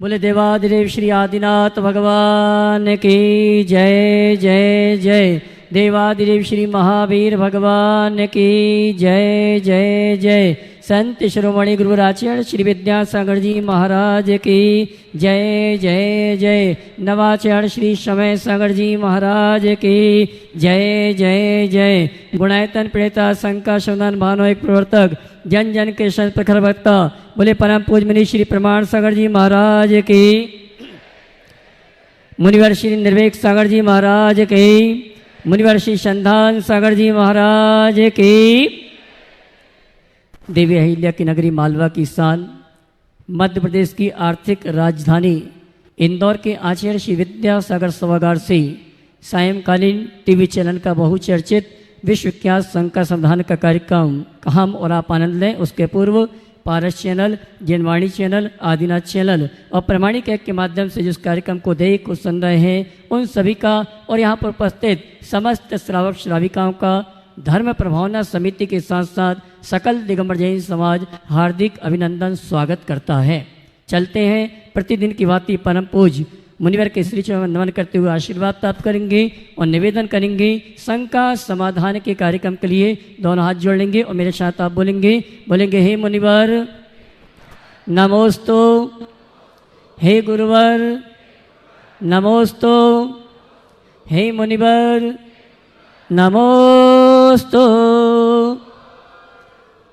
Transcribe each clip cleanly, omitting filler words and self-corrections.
बोले देवादिदेव श्री आदिनाथ भगवान की जय जय जय। देवादिदेव श्री महावीर भगवान की जय जय जय। संत शिरोमणि गुरुराचार्य श्री विद्यासागर जी महाराज की जय जय जय। नवाचार्य श्री समय सागर जी महाराज की जय जय जय। गुणायतन प्रेता शंका शोधन भानो एक प्रवर्तक जन जन के संत प्रखर वक्ता बोले परम पूज मुनि श्री प्रमाण सागर जी महाराज की। मुनिवर श्री निर्वेक सागर जी महाराज की। मुनिवर श्री संधान सागर जी महाराज की। देवी अहिल्या की नगरी मालवा की शान, मध्य प्रदेश की आर्थिक राजधानी इंदौर के आचार्य श्री विद्यासागर सभागार से सायंकालीन टीवी चैनल का बहुचर्चित विश्वविख्यात संघ का संविधान का कार्यक्रम हम और आप आनंद लें। उसके पूर्व Paras channel, Janvani channel, Adinath channel और प्रमाणिक ऐप के माध्यम से जिस कार्यक्रम को देख को सुन रहे हैं उन सभी का और यहाँ पर उपस्थित समस्त श्रावक श्राविकाओं का धर्म प्रभावना समिति के साथ साथ सकल दिगंबर जैन समाज हार्दिक अभिनंदन स्वागत करता है। चलते हैं प्रतिदिन की भांति परम पूज मुनिवर के श्री चरण में नमन करते हुए आशीर्वाद प्राप्त करेंगे और निवेदन करेंगे संघ का समाधान के कार्यक्रम के लिए दोनों हाथ जोड़ लेंगे और मेरे साथ आप बोलेंगे हे मुनिवर नमोस्तु, हे गुरुवर नमोस्तु, हे मुनिवर नमोस्तु।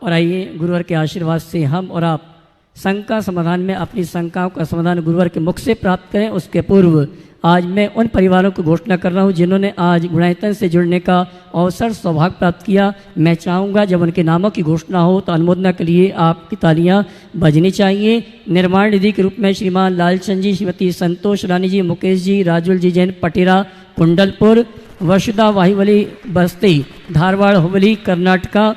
और आइए गुरुवर के आशीर्वाद से हम और आप संघ का समाधान में अपनी शंकाओं का समाधान गुरुवर के मुख से प्राप्त करें। उसके पूर्व आज मैं उन परिवारों को घोषणा कर रहा हूं जिन्होंने आज गुणायतन से जुड़ने का अवसर सौभाग्य प्राप्त किया। मैं चाहूँगा जब उनके नामों की घोषणा हो तो अनुमोदना के लिए आपकी तालियां बजनी चाहिए। निर्माण निधि के रूप में श्रीमान लालचंद जी, श्रीमती संतोष रानी जी, मुकेश जी, राजुल जी जैन पटेरा कुंडलपुर, वसुधा वाहिवली बस्ती धारवाड़ हुबली कर्नाटका।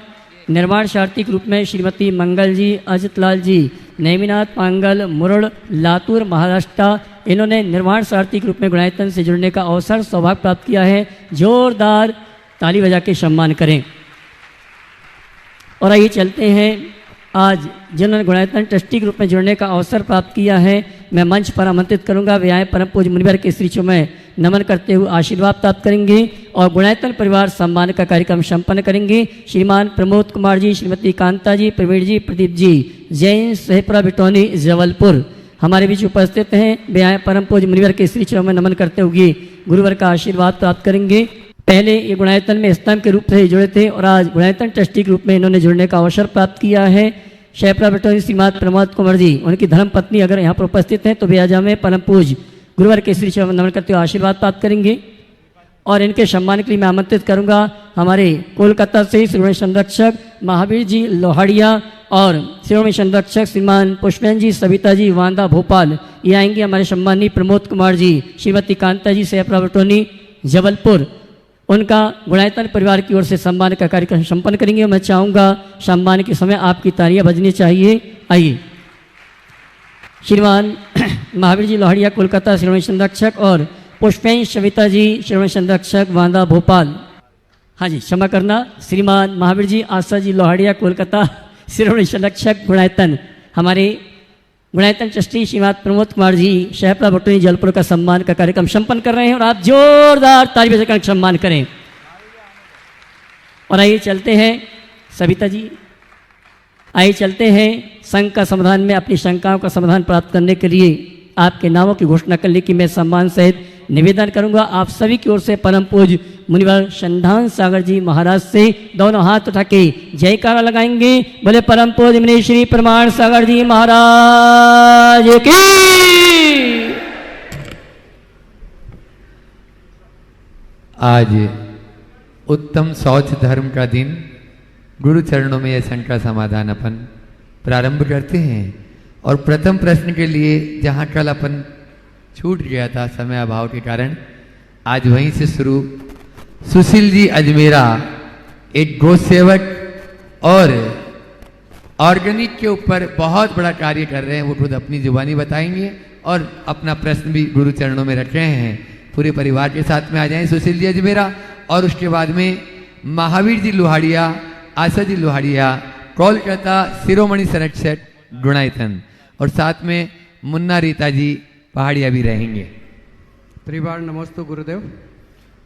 निर्माण शार्थी के रूप में श्रीमती मंगल जी, अजितलाल जी, नेमिनाथ पांगल मुरड़ लातूर महाराष्ट्र। इन्होंने निर्माण सारथी के रूप में गुणायतन से जुड़ने का अवसर सौभाग्य प्राप्त किया है। जोरदार ताली बजा के सम्मान करें। और आइए चलते हैं आज जिन्होंने गुणायतन ट्रस्टी के रूप में जुड़ने का अवसर प्राप्त किया है मैं मंच पर आमंत्रित करूंगा। वे आए परम पूज्य मुनिवर के श्री चरण में नमन करते हुए आशीर्वाद प्राप्त करेंगे और गुणायतन परिवार सम्मान का कार्यक्रम संपन्न करेंगे। श्रीमान प्रमोद कुमार जी, श्रीमती कांता जी, प्रवीण जी, प्रदीप जी जैन सहपुरा बिटौनी जबलपुर हमारे बीच उपस्थित हैं। वे आए परम पूज्य मुनिवर के श्री चरण में नमन करते हुए गुरुवर का आशीर्वाद प्राप्त करेंगे। पहले ये गुणायतन में स्तंभ के रूप से जुड़े थे और आज गुणायतन ट्रस्टी के रूप में इन्होंने जुड़ने का अवसर प्राप्त किया है। शहपुरा बिटौनी श्रीमान प्रमोद कुमार जी, उनकी धर्मपत्नी अगर यहाँ पर उपस्थित हैं तो वे आज हमें परम पूज्य गुरुवर के श्री चरण में नमन करते हुए आशीर्वाद प्राप्त करेंगे। और इनके सम्मान के लिए मैं आमंत्रित करूंगा हमारे कोलकाता से श्रीमणी संरक्षक महावीर जी लोहाड़िया और श्रीमणी संरक्षक श्रीमान पुष्पेन जी, सविता जी वांदा भोपाल। ये आएंगे हमारे सम्मानी प्रमोद कुमार जी, श्रीमती कांता जी सहपुरा बिटौनी जबलपुर। उनका गुणायतन परिवार की ओर से सम्मान का कार्यक्रम संपन्न करेंगे। मैं चाहूँगा सम्मान के समय आपकी तालियां बजनी चाहिए। आइए श्रीमान महावीर जी लोहाड़िया कोलकाता श्रीमणी संरक्षक और पुष्पेन सविता जी श्रीमणी संरक्षक वांदा भोपाल। हाँ जी क्षमा करना, श्रीमान महावीर जी आशा जी लोहाड़िया कोलकाता श्रीमणी संरक्षक गुणायतन। हमारे गुणायतन ट्रस्टी श्रीमान प्रमोद कुमार जी शहपुरा बिटौनी जबलपुर का सम्मान का कार्यक्रम संपन्न कर रहे हैं और आप जोरदार ताली बजाकर सम्मान करें। और आइए चलते हैं सविता जी, आइए चलते हैं संघ का समाधान में अपनी शंकाओं का समाधान प्राप्त करने के लिए आपके नामों की घोषणा करने की मैं सम्मान सहित निवेदन करूंगा। आप सभी की ओर से परम पूज्य मुनिवर संधान सागर जी महाराज से दोनों हाथ उठा के जयकारा लगाएंगे। बोले परम पूज्य मुनि श्री प्रमाण सागर जी महाराज की। आज उत्तम शौच धर्म का दिन, गुरु चरणों में यह संघ का समाधान अपन प्रारंभ करते हैं। और प्रथम प्रश्न के लिए जहाँ कल अपन छूट गया था समय अभाव के कारण, आज वहीं से शुरू। सुशील जी अजमेरा एक गौ सेवक और ऑर्गेनिक के ऊपर बहुत बड़ा कार्य कर रहे हैं। वो खुद अपनी जुबानी बताएंगे और अपना प्रश्न भी गुरु चरणों में रख रहे हैं। पूरे परिवार के साथ में आ जाएं सुशील जी अजमेरा। और उसके बाद में महावीर जी लोहाड़िया, आशा जी लोहाड़िया, कोलकाता शिरोमणि संरक्षक गुणायतन। और साथ में मुन्ना रीता जी पहाड़िया भी रहेंगे। परिवार नमस्ते गुरुदेव।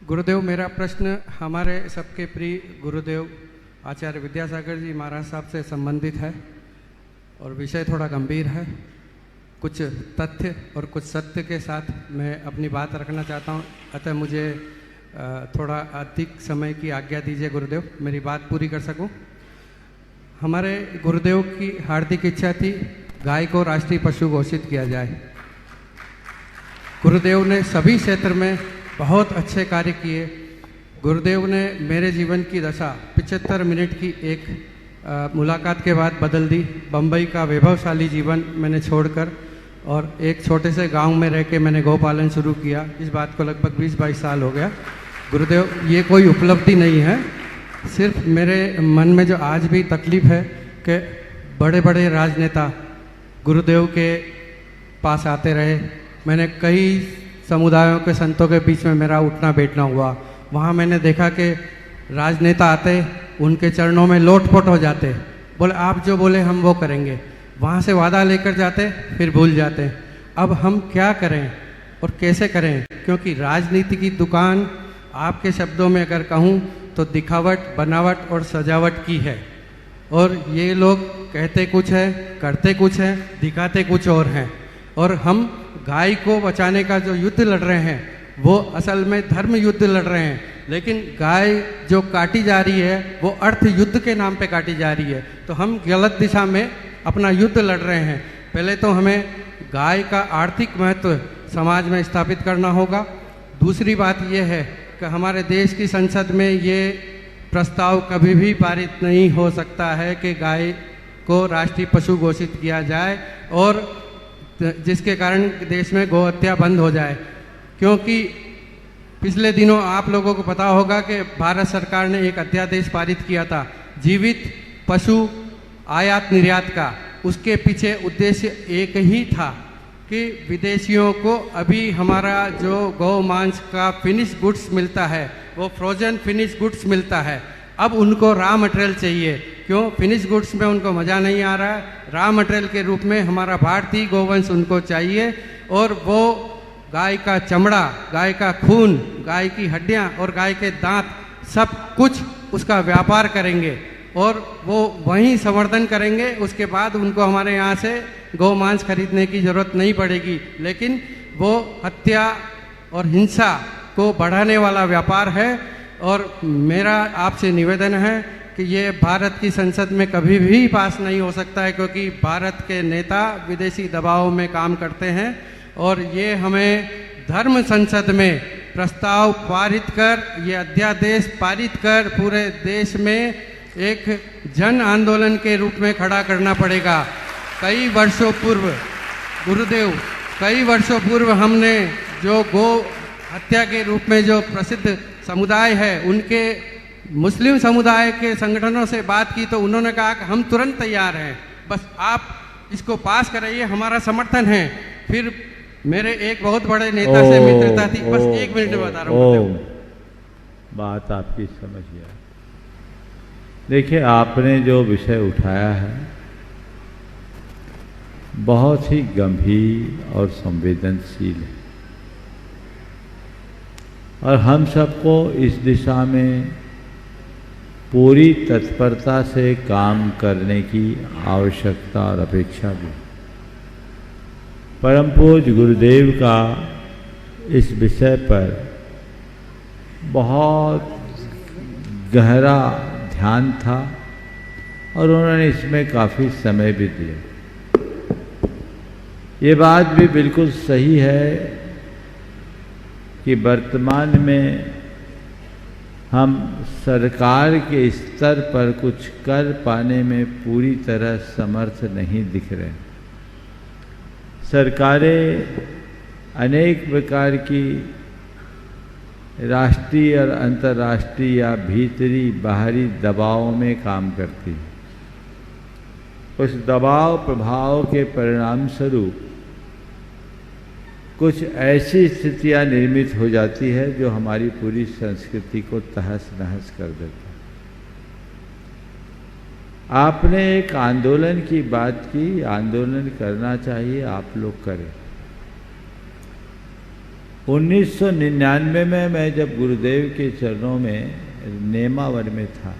गुरुदेव, मेरा प्रश्न हमारे सबके प्रिय गुरुदेव आचार्य विद्यासागर जी महाराज साहब से संबंधित है और विषय थोड़ा गंभीर है। कुछ तथ्य और कुछ सत्य के साथ मैं अपनी बात रखना चाहता हूँ, अतः मुझे थोड़ा अधिक समय की आज्ञा दीजिए गुरुदेव, मेरी बात पूरी कर सकूँ। हमारे गुरुदेव की हार्दिक इच्छा थी गाय को राष्ट्रीय पशु घोषित किया जाए। गुरुदेव ने सभी क्षेत्र में बहुत अच्छे कार्य किए। गुरुदेव ने मेरे जीवन की दशा 75 मिनट की एक मुलाकात के बाद बदल दी। बम्बई का वैभवशाली जीवन मैंने छोड़कर और एक छोटे से गांव में रह के मैंने गौपालन शुरू किया। इस बात को लगभग 20-22 साल हो गया। गुरुदेव, ये कोई उपलब्धि नहीं है, सिर्फ मेरे मन में जो आज भी तकलीफ है कि बड़े बड़े राजनेता गुरुदेव के पास आते रहे। मैंने कई समुदायों के संतों के बीच में मेरा उठना बैठना हुआ। वहाँ मैंने देखा कि राजनेता आते, उनके चरणों में लोटपोट हो जाते, बोले आप जो बोले हम वो करेंगे। वहाँ से वादा लेकर जाते, फिर भूल जाते। अब हम क्या करें और कैसे करें, क्योंकि राजनीति की दुकान आपके शब्दों में अगर कहूँ तो दिखावट, बनावट और सजावट की है। और ये लोग कहते कुछ है, करते कुछ है, दिखाते कुछ और हैं। और हम गाय को बचाने का जो युद्ध लड़ रहे हैं वो असल में धर्म युद्ध लड़ रहे हैं, लेकिन गाय जो काटी जा रही है वो अर्थ युद्ध के नाम पे काटी जा रही है। तो हम गलत दिशा में अपना युद्ध लड़ रहे हैं। पहले तो हमें गाय का आर्थिक महत्व समाज में स्थापित करना होगा। दूसरी बात यह है कि हमारे देश की संसद में ये प्रस्ताव कभी भी पारित नहीं हो सकता है कि गाय को राष्ट्रीय पशु घोषित किया जाए और जिसके कारण देश में गौ हत्या बंद हो जाए। क्योंकि पिछले दिनों आप लोगों को पता होगा कि भारत सरकार ने एक अध्यादेश पारित किया था जीवित पशु आयात निर्यात का। उसके पीछे उद्देश्य एक ही था कि विदेशियों को अभी हमारा जो गौ मांस का फिनिश गुड्स मिलता है वो फ्रोजन फिनिश गुड्स मिलता है, अब उनको रॉ मटेरियल चाहिए। क्यों? फिनिश गुड्स में उनको मज़ा नहीं आ रहा है, रॉ मटेरियल के रूप में हमारा भारतीय गोवंश उनको चाहिए। और वो गाय का चमड़ा, गाय का खून, गाय की हड्डियां और गाय के दांत सब कुछ उसका व्यापार करेंगे और वो वहीं संवर्धन करेंगे। उसके बाद उनको हमारे यहाँ से गौ मांस खरीदने की ज़रूरत नहीं पड़ेगी। लेकिन वो हत्या और हिंसा को बढ़ाने वाला व्यापार है। और मेरा आपसे निवेदन है कि ये भारत की संसद में कभी भी पास नहीं हो सकता है, क्योंकि भारत के नेता विदेशी दबाव में काम करते हैं। और ये हमें धर्म संसद में प्रस्ताव पारित कर, ये अध्यादेश पारित कर पूरे देश में एक जन आंदोलन के रूप में खड़ा करना पड़ेगा। कई वर्षों पूर्व गुरुदेव, कई वर्षों पूर्व हमने जो गौ हत्या के रूप में जो प्रसिद्ध समुदाय है उनके मुस्लिम समुदाय के संगठनों से बात की तो उन्होंने कहा कि हम तुरंत तैयार हैं, बस आप इसको पास कराइए, हमारा समर्थन है। फिर मेरे एक बहुत बड़े नेता से मित्रता थी। बस 1 मिनट में बता रहा हूँ। बात आपकी समझ गया। देखिए, आपने जो विषय उठाया है बहुत ही गंभीर और संवेदनशील है और हम सबको इस दिशा में पूरी तत्परता से काम करने की आवश्यकता और अपेक्षा भी। परम पूज्य गुरुदेव का इस विषय पर बहुत गहरा ध्यान था और उन्होंने इसमें काफ़ी समय भी दिया। ये बात भी बिल्कुल सही है कि वर्तमान में हम सरकार के स्तर पर कुछ कर पाने में पूरी तरह समर्थ नहीं दिख रहे। सरकारें अनेक प्रकार की राष्ट्रीय और अंतर्राष्ट्रीय या भीतरी बाहरी दबाव में काम करती है। उस दबाव प्रभाव के परिणाम स्वरूप कुछ ऐसी स्थितियां निर्मित हो जाती है जो हमारी पूरी संस्कृति को तहस नहस कर देता है। आपने एक आंदोलन की बात की, आंदोलन करना चाहिए, आप लोग करें। 1999 में मैं जब गुरुदेव के चरणों में नेमावर में था,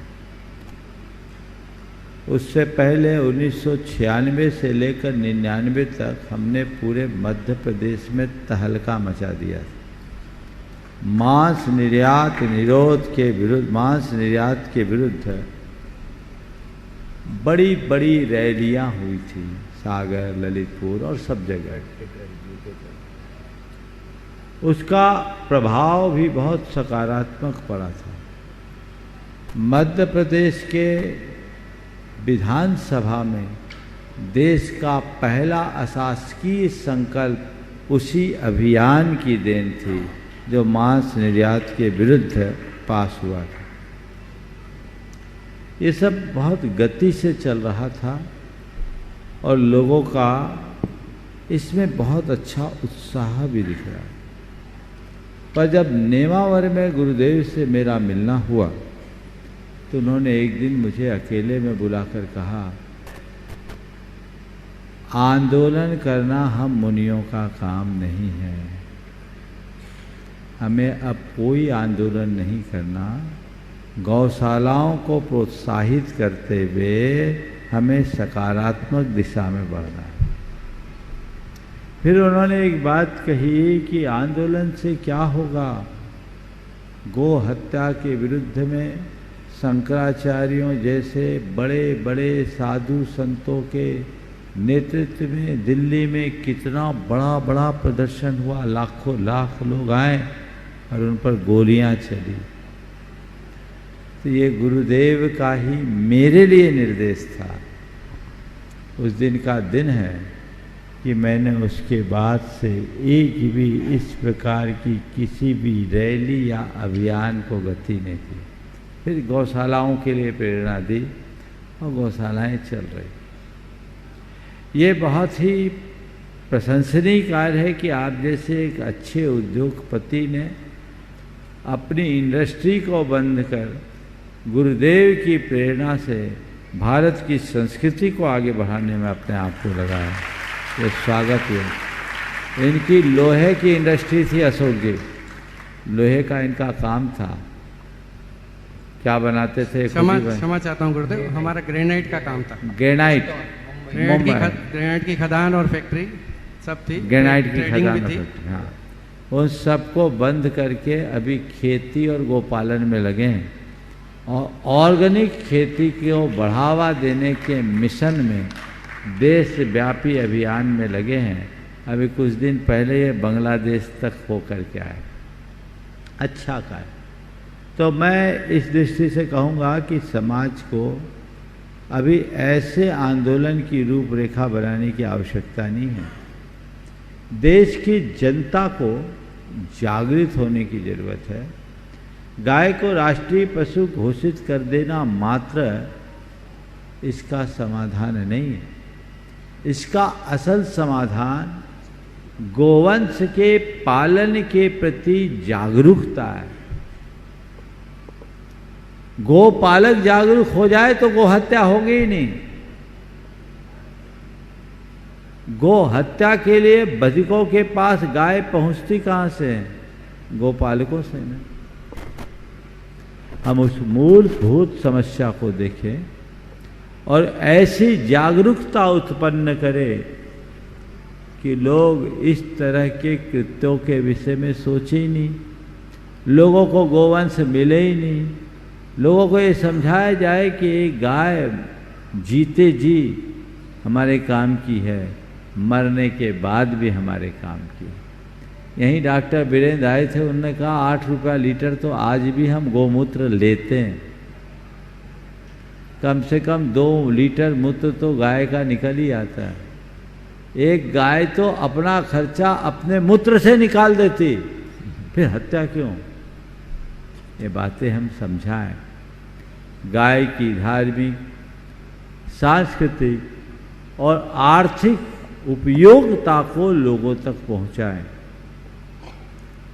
उससे पहले 1996 से लेकर 99 तक हमने पूरे मध्य प्रदेश में तहलका मचा दिया था। मांस निर्यात निरोध के विरुद्ध, मांस निर्यात के विरुद्ध बड़ी बड़ी रैलियां हुई थी, सागर, ललितपुर और सब जगह। उसका प्रभाव भी बहुत सकारात्मक पड़ा था। मध्य प्रदेश के विधानसभा में देश का पहला अशासकीय संकल्प उसी अभियान की देन थी जो मांस निर्यात के विरुद्ध पास हुआ था। ये सब बहुत गति से चल रहा था और लोगों का इसमें बहुत अच्छा उत्साह भी दिख रहा है। पर जब नेमावर में गुरुदेव से मेरा मिलना हुआ तो उन्होंने एक दिन मुझे अकेले में बुलाकर कहा, आंदोलन करना हम मुनियों का काम नहीं है, हमें अब कोई आंदोलन नहीं करना, गौशालाओं को प्रोत्साहित करते हुए हमें सकारात्मक दिशा में बढ़ना है। फिर उन्होंने एक बात कही कि आंदोलन से क्या होगा, गो हत्या के विरुद्ध में शंकराचार्यों जैसे बड़े बड़े साधु संतों के नेतृत्व में दिल्ली में कितना बड़ा बड़ा प्रदर्शन हुआ, लाखों लाख लोग आए और उन पर गोलियां चली। तो ये गुरुदेव का ही मेरे लिए निर्देश था। उस दिन का दिन है कि मैंने उसके बाद से एक भी इस प्रकार की किसी भी रैली या अभियान को गति नहीं दी। फिर गौशालाओं के लिए प्रेरणा दी और गौशालाएं चल रही। ये बहुत ही प्रशंसनीय कार्य है कि आप जैसे एक अच्छे उद्योगपति ने अपनी इंडस्ट्री को बंद कर गुरुदेव की प्रेरणा से भारत की संस्कृति को आगे बढ़ाने में अपने आप को लगाया। ये स्वागत है। इनकी लोहे की इंडस्ट्री थी, अशोक जी, लोहे का इनका काम था। क्या बनाते थे? क्षमा चाहता हूँ गुरुदेव, हमारा ग्रेनाइट का काम था। ग्रेनाइट की खदान और फैक्ट्री सब थी, ग्रेनाइट की खदान और फैक्ट्री, हाँ। उन सबको बंद करके अभी खेती और गोपालन में लगे हैं और ऑर्गेनिक खेती को बढ़ावा देने के मिशन में देशव्यापी अभियान में लगे हैं। अभी कुछ दिन पहले ये बांग्लादेश तक होकर के आए। अच्छा कार्य। तो मैं इस दृष्टि से कहूँगा कि समाज को अभी ऐसे आंदोलन की रूपरेखा बनाने की आवश्यकता नहीं है। देश की जनता को जागृत होने की जरूरत है। गाय को राष्ट्रीय पशु घोषित कर देना मात्र इसका समाधान नहीं है। इसका असल समाधान गोवंश के पालन के प्रति जागरूकता है। गोपालक जागरूक हो जाए तो गो हत्या होगी ही नहीं। गो हत्या के लिए बधिकों के पास गाय पहुंचती कहां से है? गोपालकों से ना। हम उस मूलभूत समस्या को देखें और ऐसी जागरूकता उत्पन्न करें कि लोग इस तरह के कृत्यों के विषय में सोचे ही नहीं। लोगों को गोवंश मिले ही नहीं। लोगों को ये समझाया जाए कि एक गाय जीते जी हमारे काम की है, मरने के बाद भी हमारे काम की है। यहीं डॉक्टर वीरेंद्र आए थे, उन्होंने कहा 8 रुपया लीटर तो आज भी हम गोमूत्र लेते हैं। कम से कम 2 लीटर मूत्र तो गाय का निकल ही आता है। एक गाय तो अपना खर्चा अपने मूत्र से निकाल देती, फिर हत्या क्यों? ये बातें हम समझाएं। गाय की धार्मिक, सांस्कृतिक और आर्थिक उपयोगिता को लोगों तक पहुंचाएं।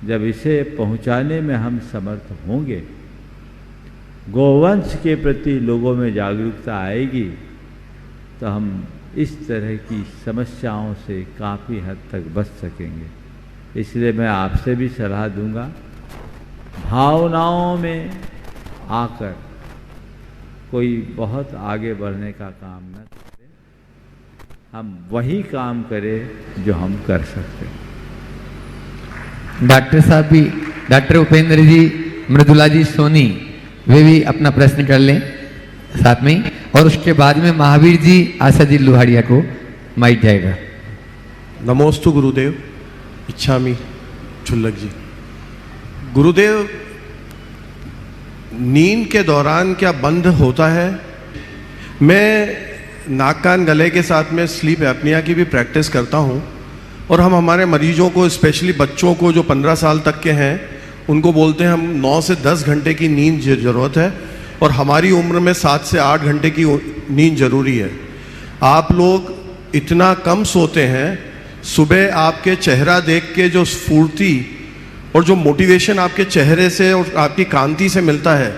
जब इसे पहुंचाने में हम समर्थ होंगे गोवंश के प्रति लोगों में जागरूकता आएगी तो हम इस तरह की समस्याओं से काफ़ी हद तक बच सकेंगे। इसलिए मैं आपसे भी सलाह दूंगा, भावनाओं में आकर कोई बहुत आगे बढ़ने का काम न करें, हम वही काम करें जो हम कर सकते हैं। डॉक्टर साहब भी, डॉक्टर उपेंद्र जी, मृदुला जी, सोनी, वे भी अपना प्रश्न कर लें साथ में ही, और उसके बाद में महावीर जी, आशा जी लोहाड़िया को माइक जाएगा। नमोस्तु गुरुदेव। इच्छामी छुल्लक जी। गुरुदेव, नींद के दौरान क्या बंद होता है? मैं नाक कान गले के साथ में स्लीप एपनिया की भी प्रैक्टिस करता हूँ, और हम हमारे मरीजों को, स्पेशली बच्चों को जो 15 साल तक के हैं, उनको बोलते हैं हम 9 से 10 घंटे की नींद ज़रूरत है, और हमारी उम्र में 7 से 8 घंटे की नींद ज़रूरी है। आप लोग इतना कम सोते हैं, सुबह आपके चेहरा देख के जो स्फूर्ति और जो मोटिवेशन आपके चेहरे से और आपकी कांति से मिलता है,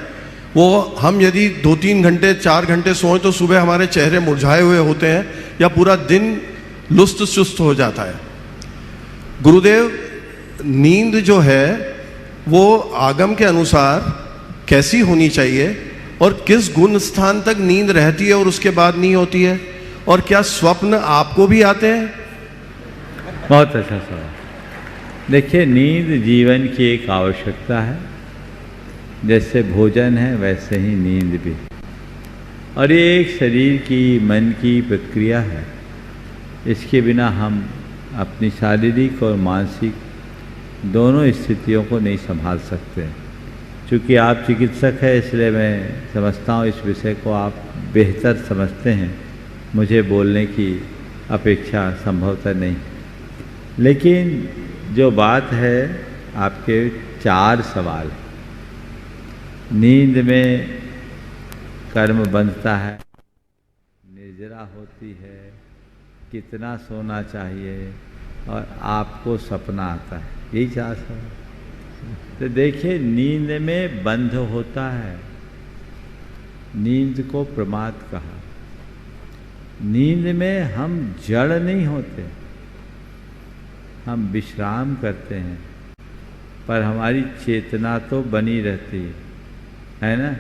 वो हम यदि 2-3 घंटे 4 घंटे सोएं तो सुबह हमारे चेहरे मुरझाए हुए होते हैं या पूरा दिन लुस्त सुस्त हो जाता है। गुरुदेव, नींद जो है वो आगम के अनुसार कैसी होनी चाहिए, और किस गुण स्थान तक नींद रहती है और उसके बाद नहीं होती है, और क्या स्वप्न आपको भी आते हैं? बहुत अच्छा सवाल। देखिए, नींद जीवन की एक आवश्यकता है, जैसे भोजन है वैसे ही नींद भी, और ये एक शरीर की, मन की प्रक्रिया है। इसके बिना हम अपनी शारीरिक और मानसिक दोनों स्थितियों को नहीं संभाल सकते। चूँकि आप चिकित्सक हैं, इसलिए मैं समझता हूँ इस विषय को आप बेहतर समझते हैं, मुझे बोलने की अपेक्षा संभवतः नहीं। लेकिन जो बात है, आपके 4 सवाल, नींद में कर्म बंधता है, निर्जरा होती है, कितना सोना चाहिए, और आपको सपना आता है, यही 4 सवाल। तो देखिए, नींद में बंध होता है, नींद को प्रमाद कहा। नींद में हम जड़ नहीं होते, हम विश्राम करते हैं, पर हमारी चेतना तो बनी रहती है ना।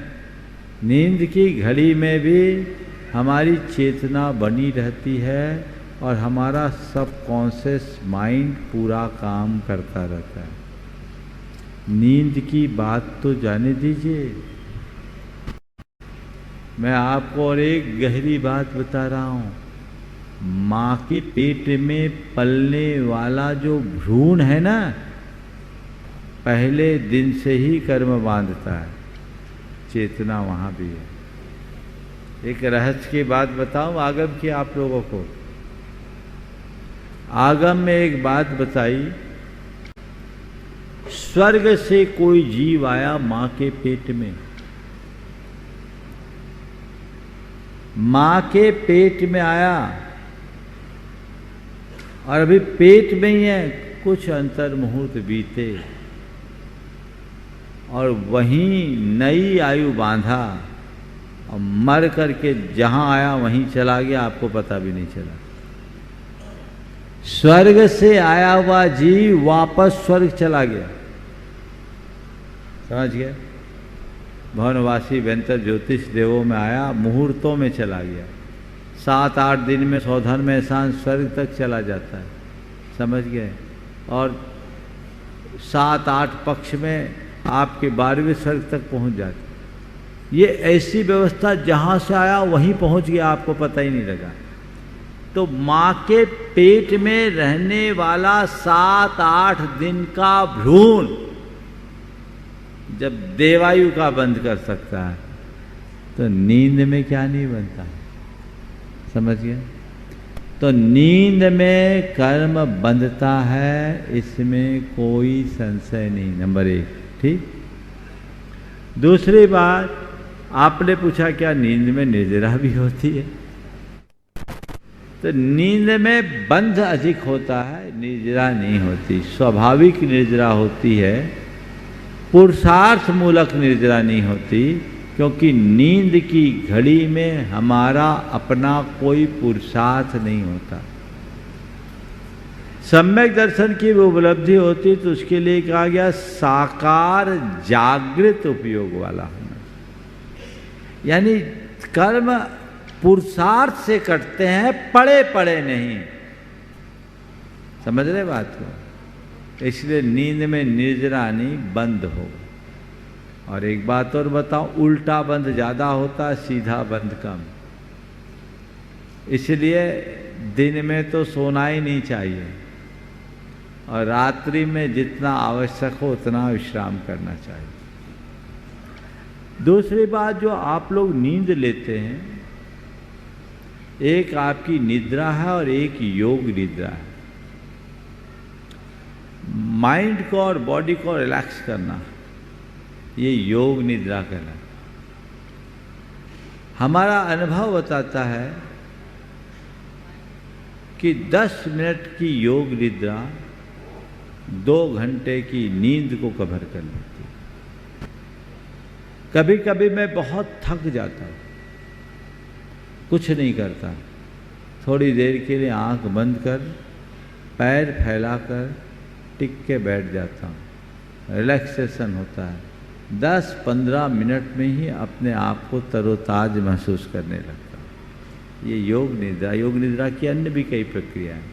नींद की घड़ी में भी हमारी चेतना बनी रहती है और हमारा सबकॉन्शियस माइंड पूरा काम करता रहता है। नींद की बात तो जाने दीजिए। मैं आपको और एक गहरी बात बता रहा हूँ, माँ के पेट में पलने वाला जो भ्रूण है ना, पहले दिन से ही कर्म बांधता है, चेतना वहाँ भी है। एक रहस्य की बात बताऊं आगम की आप लोगों को। आगम में एक बात बताई, स्वर्ग से कोई जीव आया माँ के पेट में, माँ के पेट में आया और अभी पेट में ही है, कुछ अंतर मुहूर्त बीते और वहीं नई आयु बांधा और मर करके जहां आया वहीं चला गया, आपको पता भी नहीं चला। स्वर्ग से आया हुआ जीव वापस स्वर्ग चला गया, समझ गए। भवनवासी व्यंतर ज्योतिष देवों में आया, मुहूर्तों में चला गया। 7-8 दिन में सौधन में एहसान स्वर्ग तक चला जाता है, समझ गए। और 7-8 पक्ष में आपके 12वें स्वर्ग तक पहुंच जाते। ये ऐसी व्यवस्था, जहां से आया वहीं पहुंच गया, आपको पता ही नहीं लगा। तो माँ के पेट में रहने वाला 7-8 दिन का भ्रूण जब देवायु का बंद कर सकता है, तो नींद में क्या नहीं बनता है, समझ गए। तो नींद में कर्म बंधता है, इसमें कोई संशय नहीं, नंबर 1, ठीक। दूसरी बात, आपने पूछा क्या नींद में निर्जरा भी होती है? तो नींद में बंध अधिक होता है, निर्जरा नहीं होती। स्वाभाविक निर्जरा होती है, पुरुषार्थ मूलक निर्जरा नहीं होती। क्योंकि नींद की घड़ी में हमारा अपना कोई पुरुषार्थ नहीं होता। सम्यक दर्शन की वो उपलब्धि होती तो उसके लिए कहा गया साकार जागृत उपयोग वाला होना, यानी कर्म पुरुषार्थ से करते हैं, पड़े पड़े नहीं। समझ रहे बात को? इसलिए नींद में निर्जरानी बंद हो। और एक बात और बताऊं, उल्टा बंद ज़्यादा होता, सीधा बंद कम। इसलिए दिन में तो सोना ही नहीं चाहिए और रात्रि में जितना आवश्यक हो उतना विश्राम करना चाहिए। दूसरी बात, जो आप लोग नींद लेते हैं, एक आपकी निद्रा है और एक योग निद्रा है। माइंड को और बॉडी को रिलैक्स करना, ये योग निद्रा कहलाता है। हमारा अनुभव बताता है कि 10 मिनट की योग निद्रा 2 घंटे की नींद को कवर कर लेती है। कभी कभी मैं बहुत थक जाता हूँ, कुछ नहीं करता, थोड़ी देर के लिए आंख बंद कर पैर फैलाकर टिक के बैठ जाता हूँ, रिलैक्सेशन होता है। 10-15 मिनट में ही अपने आप को तरोताज महसूस करने लगता हूँ। ये योग निद्रा। योग निद्रा की अन्य भी कई प्रक्रियाएं।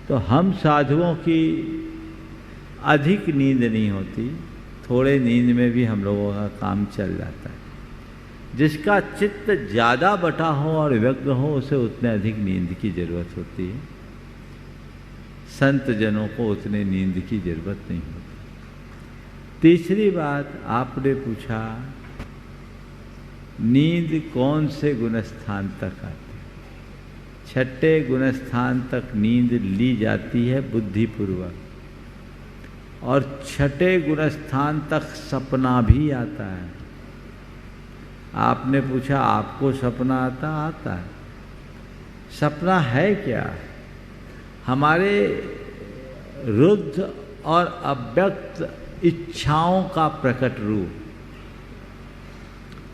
तो हम साधुओं की अधिक नींद नहीं होती, थोड़े नींद में भी हम लोगों का काम चल जाता है। जिसका चित्त ज़्यादा बटा हो और व्यग्र हो उसे उतने अधिक नींद की जरूरत होती है। संत जनों को उतने नींद की जरूरत नहीं होती। तीसरी बात, आपने पूछा नींद कौन से गुणस्थान तक आती है? 6ठे गुणस्थान तक नींद ली जाती है बुद्धिपूर्वक, और 6ठे गुणस्थान तक सपना भी आता है। आपने पूछा आपको सपना आता है। सपना है क्या? हमारे रुद्ध और अव्यक्त इच्छाओं का प्रकट रूप,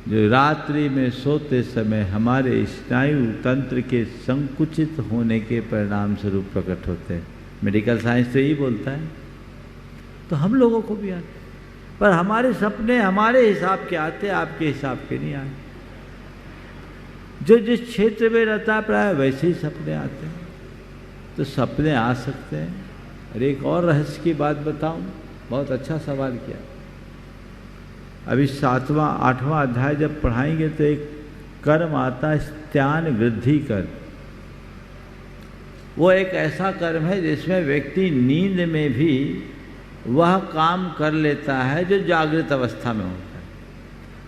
जो रात्रि में सोते समय हमारे स्नायु तंत्र के संकुचित होने के परिणाम स्वरूप प्रकट होते हैं। मेडिकल साइंस तो यही बोलता है। तो हम लोगों को भी आते, पर हमारे सपने हमारे हिसाब के आते, आपके हिसाब के नहीं आते। जो जिस क्षेत्र में रहता है प्राय वैसे ही सपने आते हैं। तो सपने आ सकते हैं। और एक और रहस्य की बात बताऊं, बहुत अच्छा सवाल किया। अभी 7वां 8वां अध्याय जब पढ़ाएंगे तो एक कर्म आता है स्त्यान वृद्धि कर्म। वो एक ऐसा कर्म है जिसमें व्यक्ति नींद में भी वह काम कर लेता है जो जागृत अवस्था में होता है,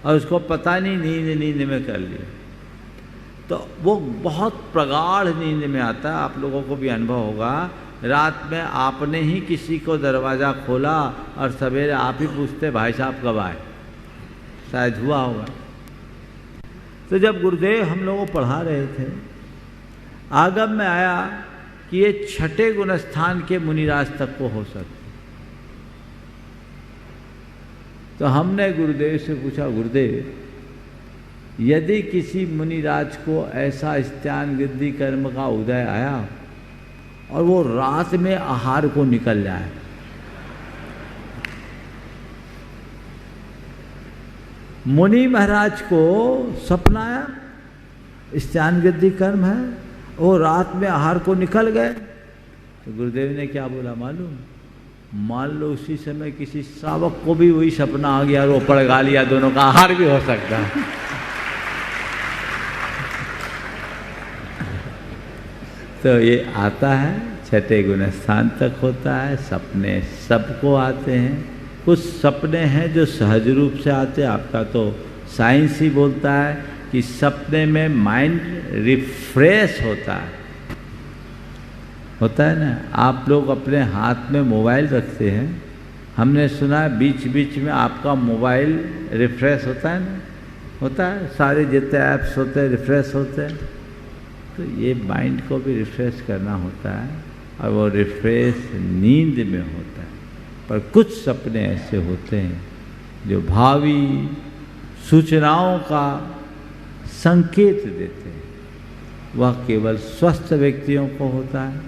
और उसको पता नहीं नींद में कर लिया। तो वो बहुत प्रगाढ़ नींद में आता है। आप लोगों को भी अनुभव होगा, रात में आपने ही किसी को दरवाज़ा खोला और सवेरे आप ही पूछते भाई साहब कब आए, शायद हुआ होगा। तो जब गुरुदेव हम लोगों को पढ़ा रहे थे, आगम में आया कि ये 6ठे गुणस्थान के मुनिराज तक को हो सकते। तो हमने गुरुदेव से पूछा, गुरुदेव यदि किसी मुनिराज को ऐसा स्त्यान वृद्धि कर्म का उदय आया और वो रात में आहार को निकल जाए, मुनि महाराज को सपना आया, स्त्यान वृद्धि कर्म है, वो रात में आहार को निकल गए। तो गुरुदेव ने क्या बोला मालूम? मान लो उसी समय किसी श्रावक को भी वही सपना आ गया और वो पड़गा लिया, दोनों का आहार भी हो सकता है। तो ये आता है 6ठे गुणस्थान तक होता है। सपने सबको आते हैं। कुछ सपने हैं जो सहज रूप से आते हैं। आपका तो साइंस ही बोलता है कि सपने में माइंड रिफ्रेश होता है ना। आप लोग अपने हाथ में मोबाइल रखते हैं, हमने सुना है बीच बीच में आपका मोबाइल रिफ्रेश होता है ना, होता है। सारे जितने ऐप्स होते हैं रिफ्रेश होते हैं। तो ये माइंड को भी रिफ्रेश करना होता है, और वो रिफ्रेश नींद में होता है। पर कुछ सपने ऐसे होते हैं जो भावी सूचनाओं का संकेत देते हैं, वह केवल स्वस्थ व्यक्तियों को होता है,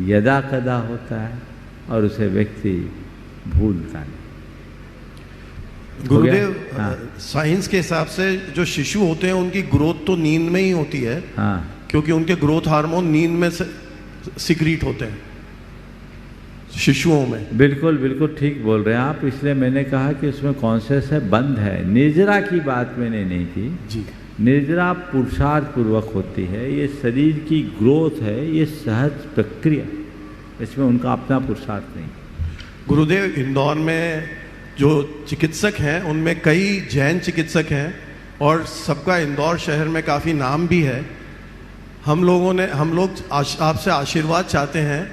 यदा कदा होता है और उसे व्यक्ति भूलता नहीं। गुरुदेव, हाँ। साइंस के हिसाब से जो शिशु होते हैं उनकी ग्रोथ तो नींद में ही होती है, हाँ, क्योंकि उनके ग्रोथ हार्मोन नींद में सिक्रीट होते हैं शिशुओं में। बिल्कुल बिल्कुल ठीक बोल रहे हैं आप। इसलिए मैंने कहा कि उसमें कॉन्शियस है, बंद है। निर्जरा की बात मैंने नहीं की जी। निर्जरा पुरुषार्थ पूर्वक होती है, ये शरीर की ग्रोथ है, ये सहज प्रक्रिया, इसमें उनका अपना पुरुषार्थ नहीं। गुरुदेव, इंदौर में जो चिकित्सक हैं उनमें कई जैन चिकित्सक हैं और सबका इंदौर शहर में काफ़ी नाम भी है। हम लोग आपसे आशीर्वाद चाहते हैं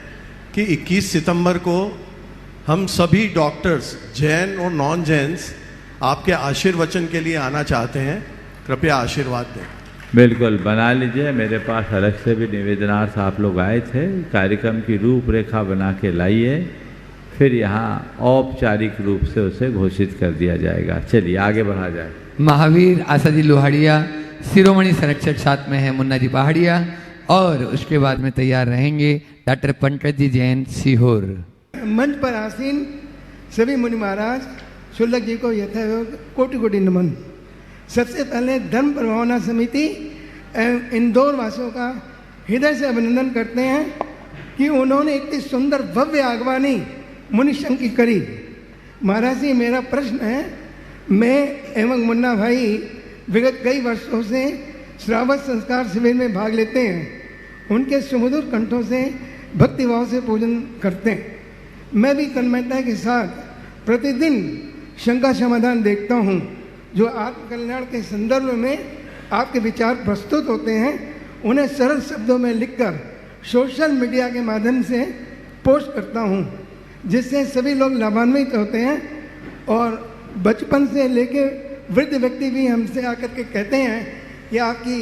कि 21 सितंबर को हम सभी डॉक्टर्स, जैन और नॉन जैन्स, आपके आशीर्वचन के लिए आना चाहते हैं। कृपया आशीर्वाद दें। बिल्कुल बना लीजिए। मेरे पास अलग से भी निवेदनार्थ आप लोग आए थे। कार्यक्रम की रूपरेखा बना के लाइए, फिर यहाँ औपचारिक रूप से उसे घोषित कर दिया जाएगा। चलिए आगे बढ़ा जाए। महावीर आसादी लोहाड़िया, शिरोमणि संरक्षक साथ में है मुन्ना जी पहाड़िया, और उसके बाद में तैयार रहेंगे डॉक्टर पंकज जी जैन सीहोर। मंच पर आसीन सभी मुनि महाराज शुल्लक जी को यथायोग कोटि कोटि नमन। सबसे पहले धर्म प्रभावना समिति एवं इंदौर वासियों का हृदय से अभिनंदन करते हैं कि उन्होंने इतनी सुंदर भव्य आगवानी मुनि संघ की करी। महाराज जी, मेरा प्रश्न है, मैं एवं मुन्ना भाई विगत कई वर्षों से श्रावक संस्कार शिविर में भाग लेते हैं। उनके सुमधुर कंठों से भक्तिभाव से पूजन करते हैं। मैं भी तन्मयता के साथ प्रतिदिन शंका समाधान देखता हूँ। जो आत्मकल्याण के संदर्भ में आपके विचार प्रस्तुत होते हैं, उन्हें सरल शब्दों में लिखकर सोशल मीडिया के माध्यम से पोस्ट करता हूँ, जिससे सभी लोग लाभान्वित होते हैं। और बचपन से लेके वृद्ध व्यक्ति भी हमसे आकर के कहते हैं कि आपकी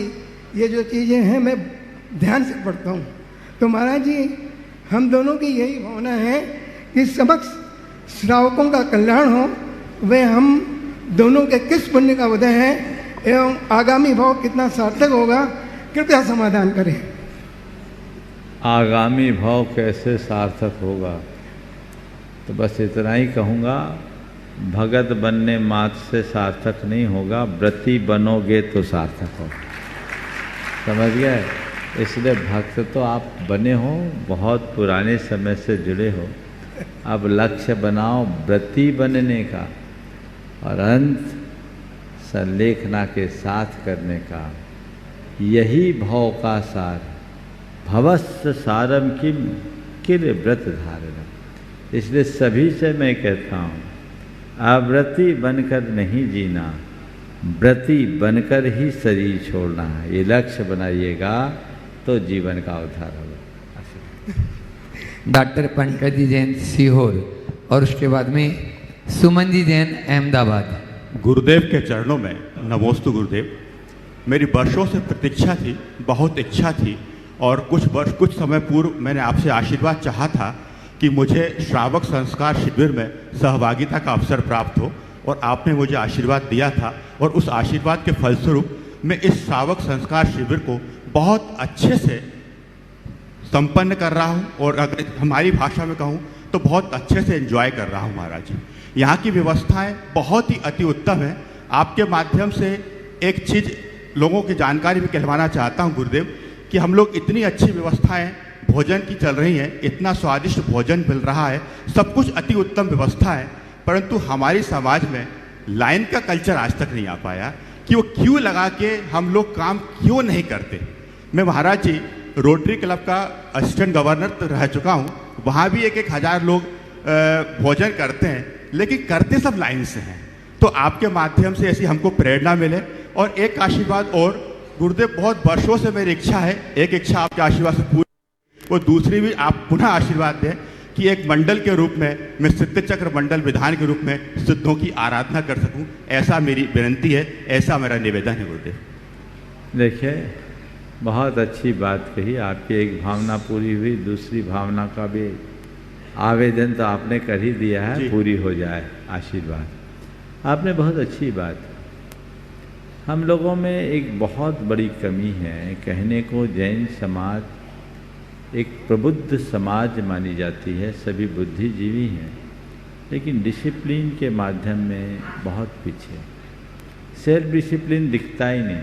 ये जो चीज़ें हैं मैं ध्यान से पढ़ता हूँ। तो महाराज जी, हम दोनों की यही भावना है कि समस्त श्रावकों का कल्याण हो। वे हम दोनों के किस पुण्य का उदय है एवं आगामी भाव कितना सार्थक होगा, कृपया समाधान करें। आगामी भाव कैसे सार्थक होगा, तो बस इतना ही कहूँगा, भगत बनने मात्र से सार्थक नहीं होगा, व्रती बनोगे तो सार्थक होगा। समझ गए? इसलिए भक्त तो आप बने हो, बहुत पुराने समय से जुड़े हो। अब लक्ष्य बनाओ व्रती बनने का और अंत संलेखना के साथ करने का। यही भव का सार, भवस्य सारम किल व्रत धारण। इसलिए सभी से मैं कहता हूँ, अव्रती बनकर नहीं जीना, व्रती बनकर ही शरीर छोड़ना है। ये लक्ष्य बनाइएगा तो जीवन का उद्धार होगा। डॉक्टर पंकज जी जैन सीहोर, और उसके बाद में सुमन जी जैन अहमदाबाद। गुरुदेव के चरणों में नमोस्तु गुरुदेव। मेरी वर्षों से प्रतीक्षा थी, बहुत इच्छा थी, और कुछ समय पूर्व मैंने आपसे आशीर्वाद चाहा था कि मुझे श्रावक संस्कार शिविर में सहभागिता का अवसर प्राप्त हो, और आपने मुझे आशीर्वाद दिया था। और उस आशीर्वाद के फलस्वरूप मैं इस श्रावक संस्कार शिविर को बहुत अच्छे से संपन्न कर रहा हूँ, और अगर हमारी भाषा में कहूँ तो बहुत अच्छे से एंजॉय कर रहा हूँ। महाराज जी, यहाँ की व्यवस्थाएं बहुत ही अति उत्तम है। आपके माध्यम से एक चीज़ लोगों की जानकारी में कहलवाना चाहता हूँ गुरुदेव, कि हम लोग इतनी अच्छी व्यवस्थाएं भोजन की चल रही हैं, इतना स्वादिष्ट भोजन मिल रहा है, सब कुछ अति उत्तम व्यवस्था है, परंतु हमारी समाज में लाइन का कल्चर आज तक नहीं आ पाया कि वो क्यों लगा के हम लोग काम क्यों नहीं करते। मैं महाराज जी रोटरी क्लब का असिस्टेंट गवर्नर रह चुका हूँ, वहाँ भी 1,000 लोग भोजन करते हैं, लेकिन करते सब लाइन से हैं। तो आपके माध्यम से ऐसी हमको प्रेरणा मिले। और एक आशीर्वाद और गुरुदेव, बहुत वर्षों से मेरी इच्छा है, एक इच्छा आपके आशीर्वाद से पूरी, और दूसरी भी आप पुनः आशीर्वाद दें कि एक मंडल के रूप में मैं सिद्ध चक्र मंडल विधान के रूप में सिद्धों की आराधना कर सकूं। ऐसा मेरी विनती है, ऐसा मेरा निवेदन है गुरुदेव। देखिए, बहुत अच्छी बात कही। आपकी एक भावना पूरी हुई, दूसरी भावना का भी आवेदन तो आपने कर ही दिया है, पूरी हो जाए आशीर्वाद। आपने बहुत अच्छी बात। हम लोगों में एक बहुत बड़ी कमी है। कहने को जैन समाज एक प्रबुद्ध समाज मानी जाती है, सभी बुद्धिजीवी हैं, लेकिन डिसिप्लिन के माध्यम में बहुत पीछे। सेल्फ डिसिप्लिन दिखता ही नहीं,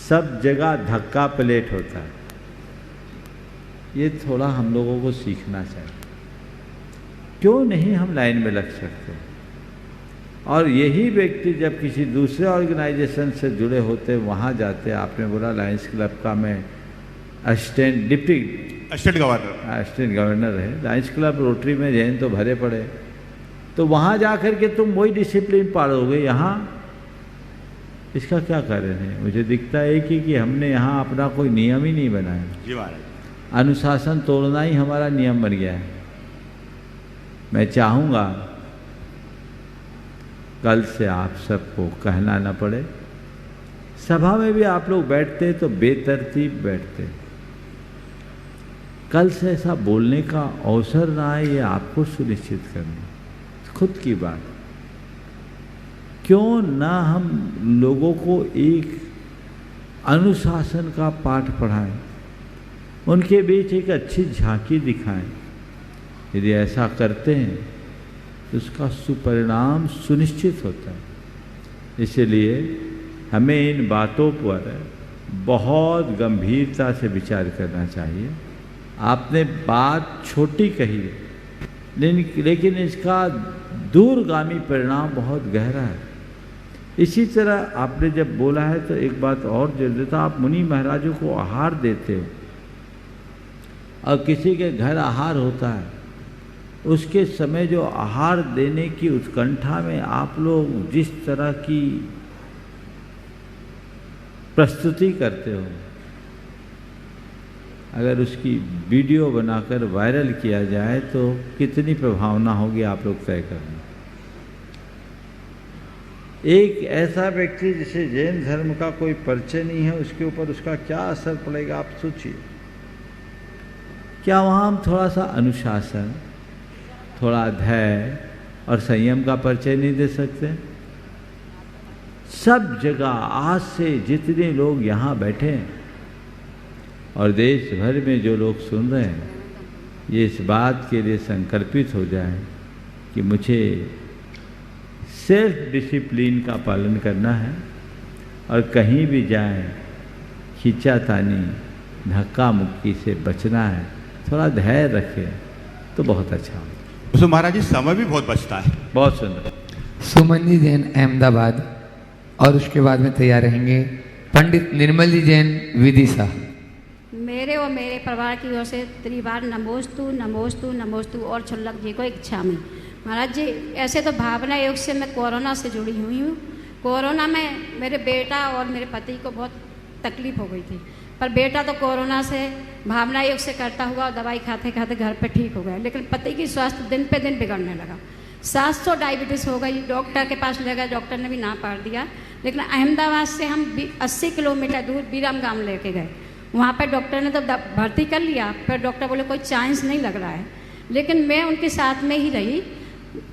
सब जगह धक्का प्लेट होता है। ये थोड़ा हम लोगों को सीखना चाहिए। क्यों नहीं हम लाइन में लग सकते? और यही व्यक्ति जब किसी दूसरे ऑर्गेनाइजेशन से जुड़े होते वहाँ जाते, आपने बोला लायंस क्लब का मैं डिप्टी असिस्टेंट गवर्नर है, लायंस क्लब रोटरी में जैन तो भरे पड़े, तो वहाँ जा कर के तुम वही डिसिप्लिन पालोगे, यहाँ इसका क्या कारण है? मुझे दिखता है कि हमने यहाँ अपना कोई नियम ही नहीं बनाया। जी महाराज, अनुशासन तोड़ना ही हमारा नियम बन गया है। मैं चाहूँगा कल से आप सबको कहना न पड़े। सभा में भी आप लोग बैठते तो बेतरतीब बैठते, कल से ऐसा बोलने का अवसर ना आए, ये आपको सुनिश्चित करना खुद की बात। क्यों ना हम लोगों को एक अनुशासन का पाठ पढ़ाएं, उनके बीच एक अच्छी झांकी दिखाएं। यदि ऐसा करते हैं तो उसका सुपरिणाम सुनिश्चित होता है। इसलिए हमें इन बातों पर बहुत गंभीरता से विचार करना चाहिए। आपने बात छोटी कही है, लेकिन इसका दूरगामी परिणाम बहुत गहरा है। इसी तरह आपने जब बोला है तो एक बात और जोड़ देता, आप मुनि महाराजों को आहार देते हो और किसी के घर आहार होता है, उसके समय जो आहार देने की उत्कंठा में आप लोग जिस तरह की प्रस्तुति करते हो, अगर उसकी वीडियो बनाकर वायरल किया जाए तो कितनी प्रभावना होगी आप लोग तय करना। एक ऐसा व्यक्ति जिसे जैन धर्म का कोई परिचय नहीं है, उसके ऊपर उसका क्या असर पड़ेगा आप सोचिए। क्या वहाँ हम थोड़ा सा अनुशासन, थोड़ा धैर्य और संयम का परिचय नहीं दे सकते? सब जगह आज से जितने लोग यहाँ बैठे हैं और देश भर में जो लोग सुन रहे हैं, ये इस बात के लिए संकल्पित हो जाए कि मुझे सेल्फ डिसिप्लिन का पालन करना है और कहीं भी जाएं खींचातानी धक्का मुक्की से बचना है। थोड़ा धैर्य रखें तो बहुत अच्छा हो। तो महाराज जी समय भी बहुत बचता है। बहुत सुंदर। सुमन जी जैन अहमदाबाद, और उसके बाद में तैयार रहेंगे पंडित निर्मल जी जैन विदिशा। मेरे और मेरे परिवार की ओर से त्रिवार नमोस्तु नमोस्तु नमोस्तु और छुल्लक जी को इच्छा में। महाराज जी, ऐसे तो भावना योग से मैं कोरोना से जुड़ी हुई हूँ। कोरोना में मेरे बेटा और मेरे पति को बहुत तकलीफ हो गई थी, पर बेटा तो कोरोना से भावना योग से करता हुआ दवाई खाते खाते घर पे ठीक हो गया, लेकिन पति की स्वास्थ्य दिन पे दिन बिगड़ने लगा। 700 डायबिटीज़ हो गई, डॉक्टर के पास ले गए, डॉक्टर ने भी ना पार दिया। लेकिन अहमदाबाद से हम 80 किलोमीटर दूर बीराम गांव लेके गए, वहाँ पर डॉक्टर ने तो भर्ती कर लिया, पर डॉक्टर बोले कोई चांस नहीं लग रहा है। लेकिन मैं उनके साथ में ही रही,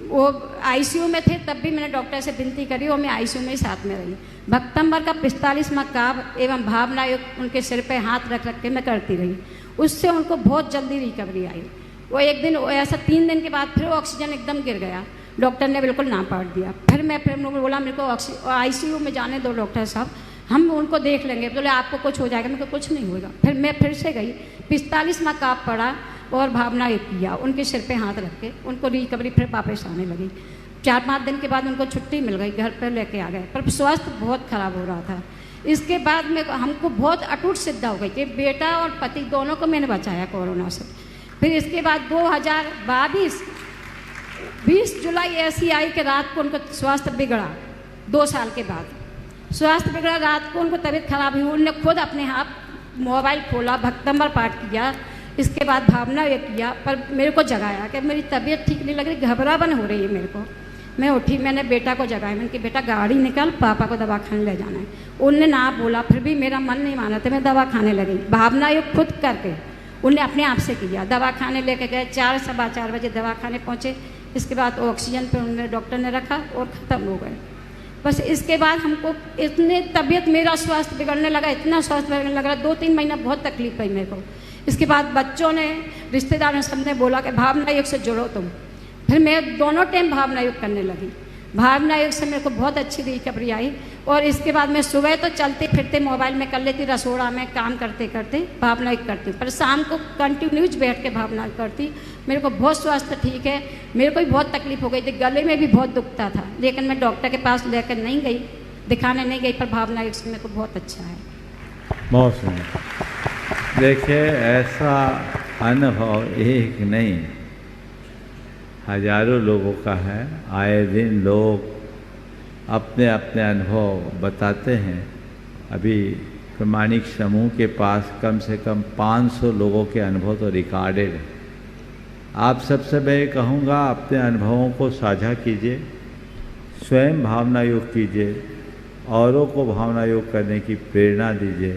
वो आईसीयू में थे तब भी मैंने डॉक्टर से विनती करी और मैं आईसीयू में ही साथ में रही। भक्तंबर का 45वां काव एवं भावना योग उनके सिर पे हाथ रख रख के मैं करती रही, उससे उनको बहुत जल्दी रिकवरी आई। वो एक दिन ऐसा 3 दिन के बाद फिर ऑक्सीजन एकदम गिर गया, डॉक्टर ने बिल्कुल ना पार दिया। फिर बोला मेरे को आईसीयू में जाने दो डॉक्टर साहब, हम उनको देख लेंगे। बोले आपको कुछ हो जाएगा, मेरे को कुछ नहीं होगा। फिर मैं फिर से गई, 45वां काप पड़ा और भावना एक किया, उनके सिर पे हाथ रख के उनको रिकवरी फिर वापस आने लगी। 4-5 दिन के बाद उनको छुट्टी मिल गई, घर पर लेके आ गए, पर स्वास्थ्य बहुत खराब हो रहा था। इसके बाद में हमको बहुत अटूट सिद्ध हो गई कि बेटा और पति दोनों को मैंने बचाया कोरोना से। फिर इसके बाद 2022 20 जुलाई ऐसी आई कि रात को उनको स्वास्थ्य बिगड़ा। 2 साल के बाद स्वास्थ्य बिगड़ा, रात को उनको तबीयत खराब हुई, उन्होंने खुद अपने आप मोबाइल खोला, भक्तंबर पाठ किया, इसके बाद भावना ये किया, पर मेरे को जगाया कि मेरी तबीयत ठीक नहीं लग रही, घबराहट हो रही है मेरे को। मैं उठी, मैंने बेटा को जगाया, मैंने कि बेटा गाड़ी निकाल, पापा को दवा खाने ले जाना है। उनने ना बोला, फिर भी मेरा मन नहीं माना था, मैं दवा खाने लगी। भावना ये खुद करके उनने अपने आप से किया, दवा खाने लेके गए, 4 सवा 4 बजे दवा खाने पहुँचे। इसके बाद ऑक्सीजन पे उन्होंने डॉक्टर ने रखा और ख़त्म हो गए। बस इसके बाद हमको इतने तबीयत, मेरा स्वास्थ्य बिगड़ने लगा, इतना स्वास्थ्य बिगड़ने लगा, 2-3 महीना बहुत तकलीफ हुई मेरे को। इसके बाद बच्चों ने, रिश्तेदारों ने, सबने बोला कि भावना योग से जुड़ो तुम। फिर मैं दोनों टाइम भावना योग करने लगी। भावना योग से मेरे को बहुत अच्छी रिकवरी आई। और इसके बाद मैं सुबह तो चलते फिरते मोबाइल में कर लेती, रसोड़ा में काम करते करते भावना योग करती हूँ, पर शाम को कंटिन्यूज बैठ के भावना योग करती। मेरे को बहुत स्वास्थ्य ठीक है। मेरे को भी बहुत तकलीफ हो गई थी, गले में भी बहुत दुखता था, लेकिन मैं डॉक्टर के पास लेकर नहीं गई, दिखाने नहीं गई, पर भावना योग से मेरे को बहुत अच्छा है। बहुत सुंदर। देखिए, ऐसा अनुभव एक नहीं, हजारों लोगों का है। आए दिन लोग अपने अपने अनुभव बताते हैं। अभी प्रमाणिक समूह के पास कम से कम 500 लोगों के अनुभव तो रिकॉर्डेड हैं। आप सबसे मैं कहूँगा, अपने अनुभवों को साझा कीजिए, स्वयं भावना योग कीजिए, औरों को भावना योग करने की प्रेरणा दीजिए,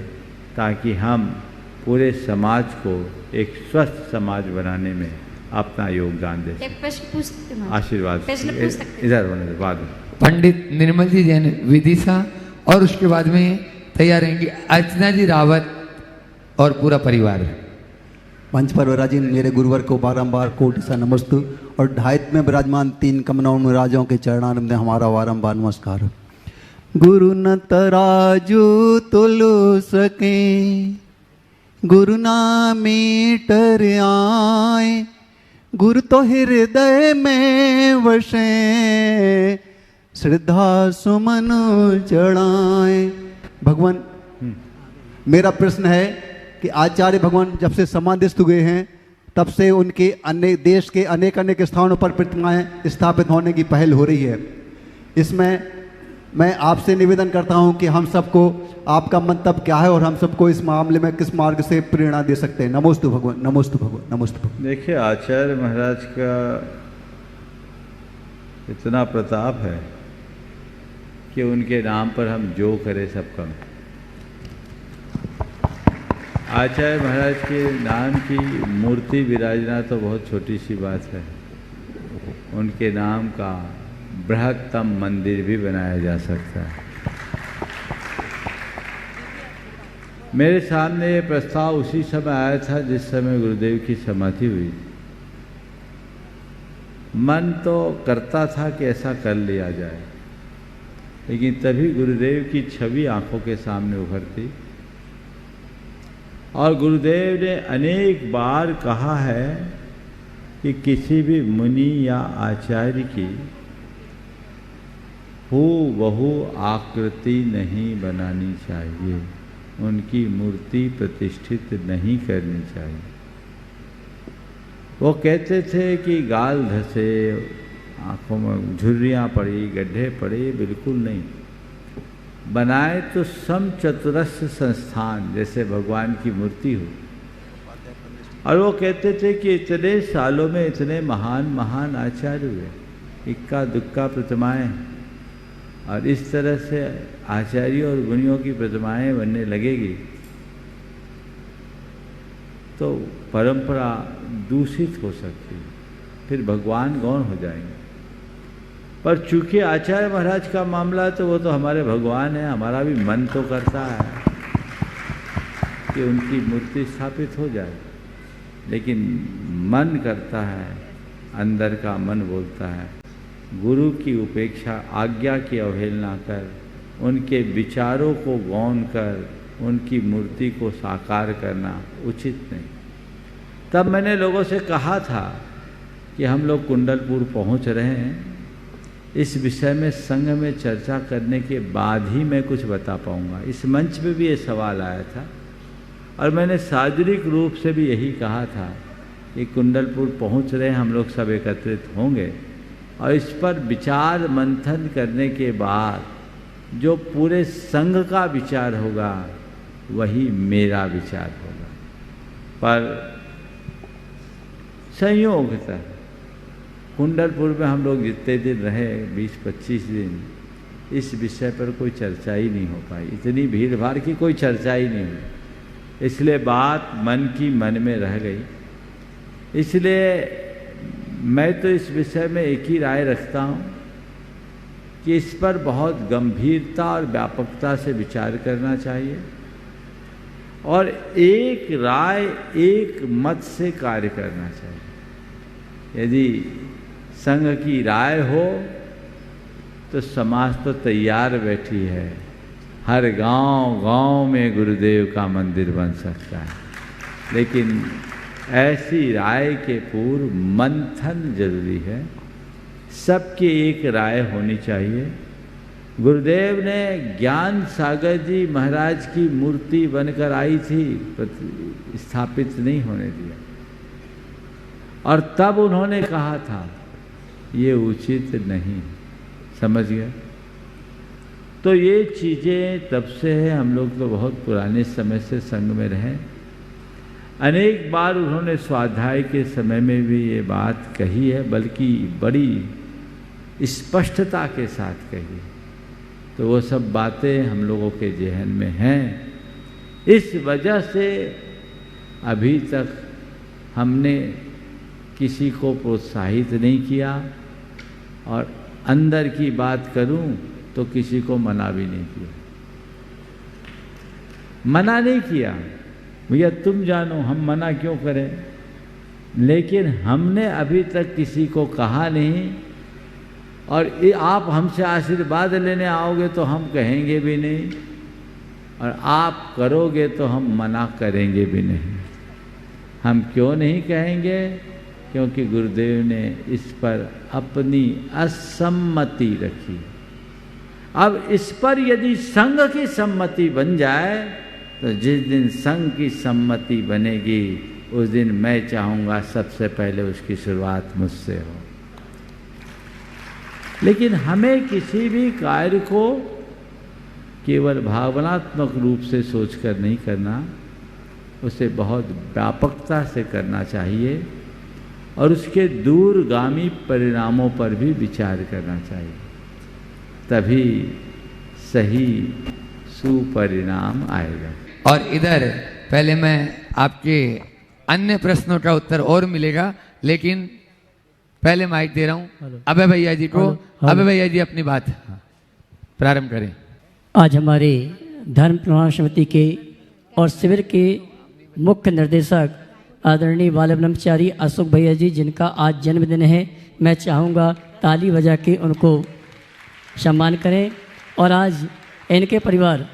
ताकि हम पूरे समाज को एक स्वस्थ समाज बनाने में अपना योगदान दे। एक प्रश्न पूछते हैं, आशीर्वाद प्रश्न पूछ सकते हैं? इधर होने दे, बाद में। पंडित निर्मल जी जैन विदिशा, और उसके बाद में तैयार रहेंगी अर्चना जी रावत और पूरा परिवार। मंच पर विराजीन मेरे गुरुवर को बारंबार कोटि सा नमस्तु, और ढायत में विराजमान 3 कमनौन राजों के चरणारविंद में हमारा बारंबार नमस्कार। गुरु न तराजू तुल सके, गुरु ना मीटर आए, गुरु तो हृदय में वसे, श्रद्धा सुमन चढ़ाए। भगवान, मेरा प्रश्न है कि आचार्य भगवान जब से समाधिस्थ हुए हैं, तब से उनके अन्य देश के अनेक अनेक स्थानों पर प्रतिमाएं स्थापित होने की पहल हो रही है। इसमें मैं आपसे निवेदन करता हूं कि हम सबको आपका मंतव्य क्या है और हम सबको इस मामले में किस मार्ग से प्रेरणा दे सकते हैं। नमोस्तु भगवान, नमोस्तु भगवान, नमोस्तु भगवान। देखिए, आचार्य महाराज का इतना प्रताप है कि उनके नाम पर हम जो करें सब कम। आचार्य महाराज के नाम की मूर्ति विराजना तो बहुत छोटी सी बात है, उनके नाम का बृहत्तम मंदिर भी बनाया जा सकता है। मेरे सामने ये प्रस्ताव उसी समय आया था जिस समय गुरुदेव की समाधि हुई। मन तो करता था कि ऐसा कर लिया जाए, लेकिन तभी गुरुदेव की छवि आंखों के सामने उभरती, और गुरुदेव ने अनेक बार कहा है कि किसी भी मुनि या आचार्य की हूबहू आकृति नहीं बनानी चाहिए, उनकी मूर्ति प्रतिष्ठित नहीं करनी चाहिए। वो कहते थे कि गाल धसे, आँखों में झुर्रियाँ पड़ी, गड्ढे पड़े, बिल्कुल नहीं। बनाए तो समचतुरस्र संस्थान जैसे भगवान की मूर्ति हो। और वो कहते थे कि इतने सालों में इतने महान महान आचार्य हुए, इक्का दुक्का प्रतिमाएं, और इस तरह से आचार्यों और गुणियों की प्रतिमाएं बनने लगेगी तो परंपरा दूषित हो सकती है, फिर भगवान गौण हो जाएंगे। पर चूंकि आचार्य महाराज का मामला है तो वो तो हमारे भगवान है, हमारा भी मन तो करता है कि उनकी मूर्ति स्थापित हो जाए, लेकिन मन करता है, अंदर का मन बोलता है गुरु की उपेक्षा, आज्ञा की अवहेलना कर, उनके विचारों को गौण कर उनकी मूर्ति को साकार करना उचित नहीं। तब मैंने लोगों से कहा था कि हम लोग कुंडलपुर पहुंच रहे हैं, इस विषय में संघ में चर्चा करने के बाद ही मैं कुछ बता पाऊंगा। इस मंच पे भी ये सवाल आया था और मैंने शारीरिक रूप से भी यही कहा था कि कुंडलपुर पहुंच रहे हैं, हम लोग सब एकत्रित होंगे और इस पर विचार मंथन करने के बाद जो पूरे संघ का विचार होगा वही मेरा विचार होगा। पर संयोगतः कुंडलपुर में हम लोग जितने दिन रहे 20-25 दिन, इस विषय पर कोई चर्चा ही नहीं हो पाई, इतनी भीड़ भाड़ की कोई चर्चा ही नहीं हुई, इसलिए बात मन की मन में रह गई। इसलिए मैं तो इस विषय में एक ही राय रखता हूँ, कि इस पर बहुत गंभीरता और व्यापकता से विचार करना चाहिए और एक राय एक मत से कार्य करना चाहिए। यदि संघ की राय हो तो समाज तो तैयार बैठी है, हर गांव में गुरुदेव का मंदिर बन सकता है, लेकिन ऐसी राय के पूर्व मंथन जरूरी है। सबकी एक राय होनी चाहिए। गुरुदेव ने ज्ञान सागर जी महाराज की मूर्ति बनकर आई थी, स्थापित नहीं होने दिया, और तब उन्होंने कहा था ये उचित नहीं, समझ गए। तो ये चीज़ें तब से है, हम लोग तो बहुत पुराने समय से संघ में रहे। अनेक बार उन्होंने स्वाध्याय के समय में भी ये बात कही है, बल्कि बड़ी स्पष्टता के साथ कही। तो वो सब बातें हम लोगों के जहन में हैं। इस वजह से अभी तक हमने किसी को प्रोत्साहित नहीं किया, और अंदर की बात करूं तो किसी को मना भी नहीं किया। मना नहीं किया, भैया तुम जानो, हम मना क्यों करें। लेकिन हमने अभी तक किसी को कहा नहीं, और आप हमसे आशीर्वाद लेने आओगे तो हम कहेंगे भी नहीं, और आप करोगे तो हम मना करेंगे भी नहीं। हम क्यों नहीं कहेंगे? क्योंकि गुरुदेव ने इस पर अपनी असम्मति रखी। अब इस पर यदि संघ की सम्मति बन जाए तो जिस दिन संघ की सम्मति बनेगी उस दिन मैं चाहूँगा सबसे पहले उसकी शुरुआत मुझसे हो। लेकिन हमें किसी भी कार्य को केवल भावनात्मक रूप से सोचकर नहीं करना, उसे बहुत व्यापकता से करना चाहिए और उसके दूरगामी परिणामों पर भी विचार करना चाहिए, तभी सही सुपरिणाम आएगा। और इधर पहले मैं आपके अन्य प्रश्नों का उत्तर और मिलेगा, लेकिन पहले माइक दे रहा हूं अभय भैया जी को। अभय भैया जी अपनी बात प्रारंभ करें। आज हमारे धर्म प्रमाण समिति के और शिविर के मुख्य निर्देशक आदरणीय बाल ब्रह्मचारी अशोक भैया जी, जिनका आज जन्मदिन है, मैं चाहूँगा ताली बजा के उनको सम्मान करें। और आज इनके परिवार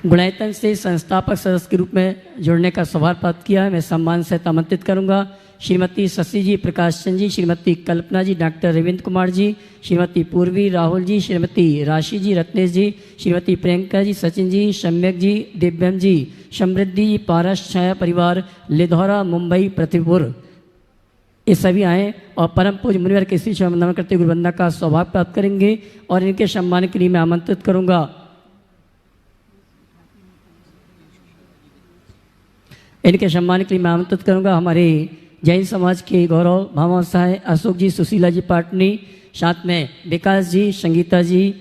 गुणायतन से संस्थापक सदस्य के रूप में जुड़ने का सौभाग्य प्राप्त किया है। मैं सम्मान से आमंत्रित करूंगा श्रीमती शशि जी, प्रकाश चंद जी, श्रीमती कल्पना जी, डॉक्टर रविंद्र कुमार जी, श्रीमती पूर्वी, राहुल जी, श्रीमती राशि जी, रत्नेश जी, श्रीमती प्रियंका जी, सचिन जी, सम्यक जी, दिव्यम जी, समृद्धि जी, पारस छाया परिवार, लिधौरा, मुंबई, पृथ्वीपुर, ये सभी आए और परम पूज्य मुनिवर के श्री चरण नमन करते गुरुवंदना का सौभाग्य प्राप्त करेंगे। और इनके सम्मान के लिए मैं आमंत्रित करूंगा हमारे जैन समाज के गौरव भामा साहेब अशोक जी, सुशीला जी पाटनी, साथ में विकास जी, संगीता जी,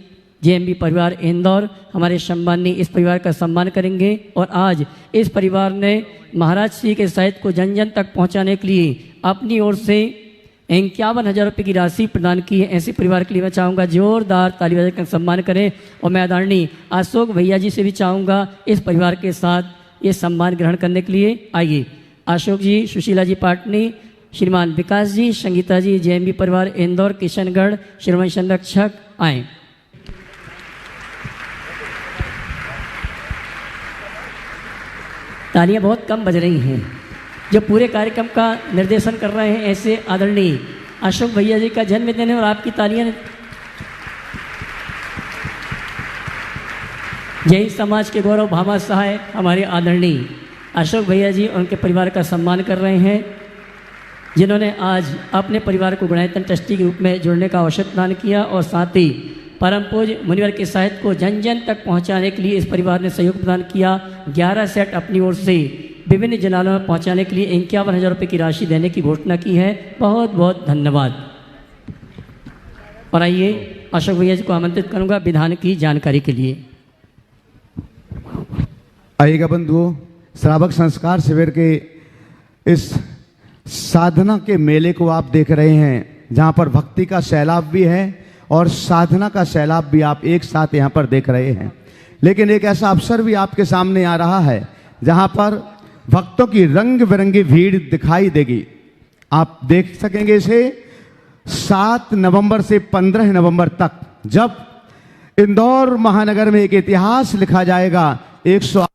जेएमबी परिवार इंदौर, हमारे सम्मानी इस परिवार का सम्मान करेंगे। और आज इस परिवार ने महाराज श्री के साहित्य को जन जन तक पहुंचाने के लिए अपनी ओर से 51,000 रुपये की राशि प्रदान की है। ऐसे परिवार के लिए मैं चाहूँगा जोरदार ताली बजाकर सम्मान करें। और मैं आदरणीय अशोक भैया जी से भी चाहूँगा इस परिवार के साथ ये सम्मान ग्रहण करने के लिए। आइए अशोक जी, सुशीला जी पाटनी, श्रीमान विकास जी, संगीता जी, जेएमबी परिवार इंदौर, किशनगढ़, श्रीमान संरक्षक आए। तालियां बहुत कम बज रही हैं। जो पूरे कार्यक्रम का निर्देशन कर रहे हैं ऐसे आदरणीय अशोक भैया जी का जन्मदिन है और आपकी तालियां जैन समाज के गौरव भामा साहेब हमारे आदरणीय अशोक भैया जी और उनके परिवार का सम्मान कर रहे हैं, जिन्होंने आज अपने परिवार को गुणायतन ट्रस्टी के रूप में जुड़ने का अवसर प्रदान किया और साथ ही परम पूज्य मुनिवर के साहित्य को जन जन तक पहुंचाने के लिए इस परिवार ने सहयोग प्रदान किया। 11 सेट अपनी ओर से विभिन्न जिलों में पहुंचाने के लिए 51,000 रुपये की राशि देने की घोषणा की है। बहुत बहुत धन्यवाद। और आइए अशोक भैया जी को आमंत्रित करूंगा विधान की जानकारी के लिए। आइएगा बंधुओं, श्रावक संस्कार शिविर के इस साधना के मेले को आप देख रहे हैं, जहाँ पर भक्ति का सैलाब भी है और साधना का सैलाब भी आप एक साथ यहाँ पर देख रहे हैं। लेकिन एक ऐसा अवसर भी आपके सामने आ रहा है जहाँ पर भक्तों की रंग बिरंगी भीड़ दिखाई देगी। आप देख सकेंगे इसे 7 नवंबर से 15 नवंबर तक, जब इंदौर महानगर में एक इतिहास लिखा जाएगा 108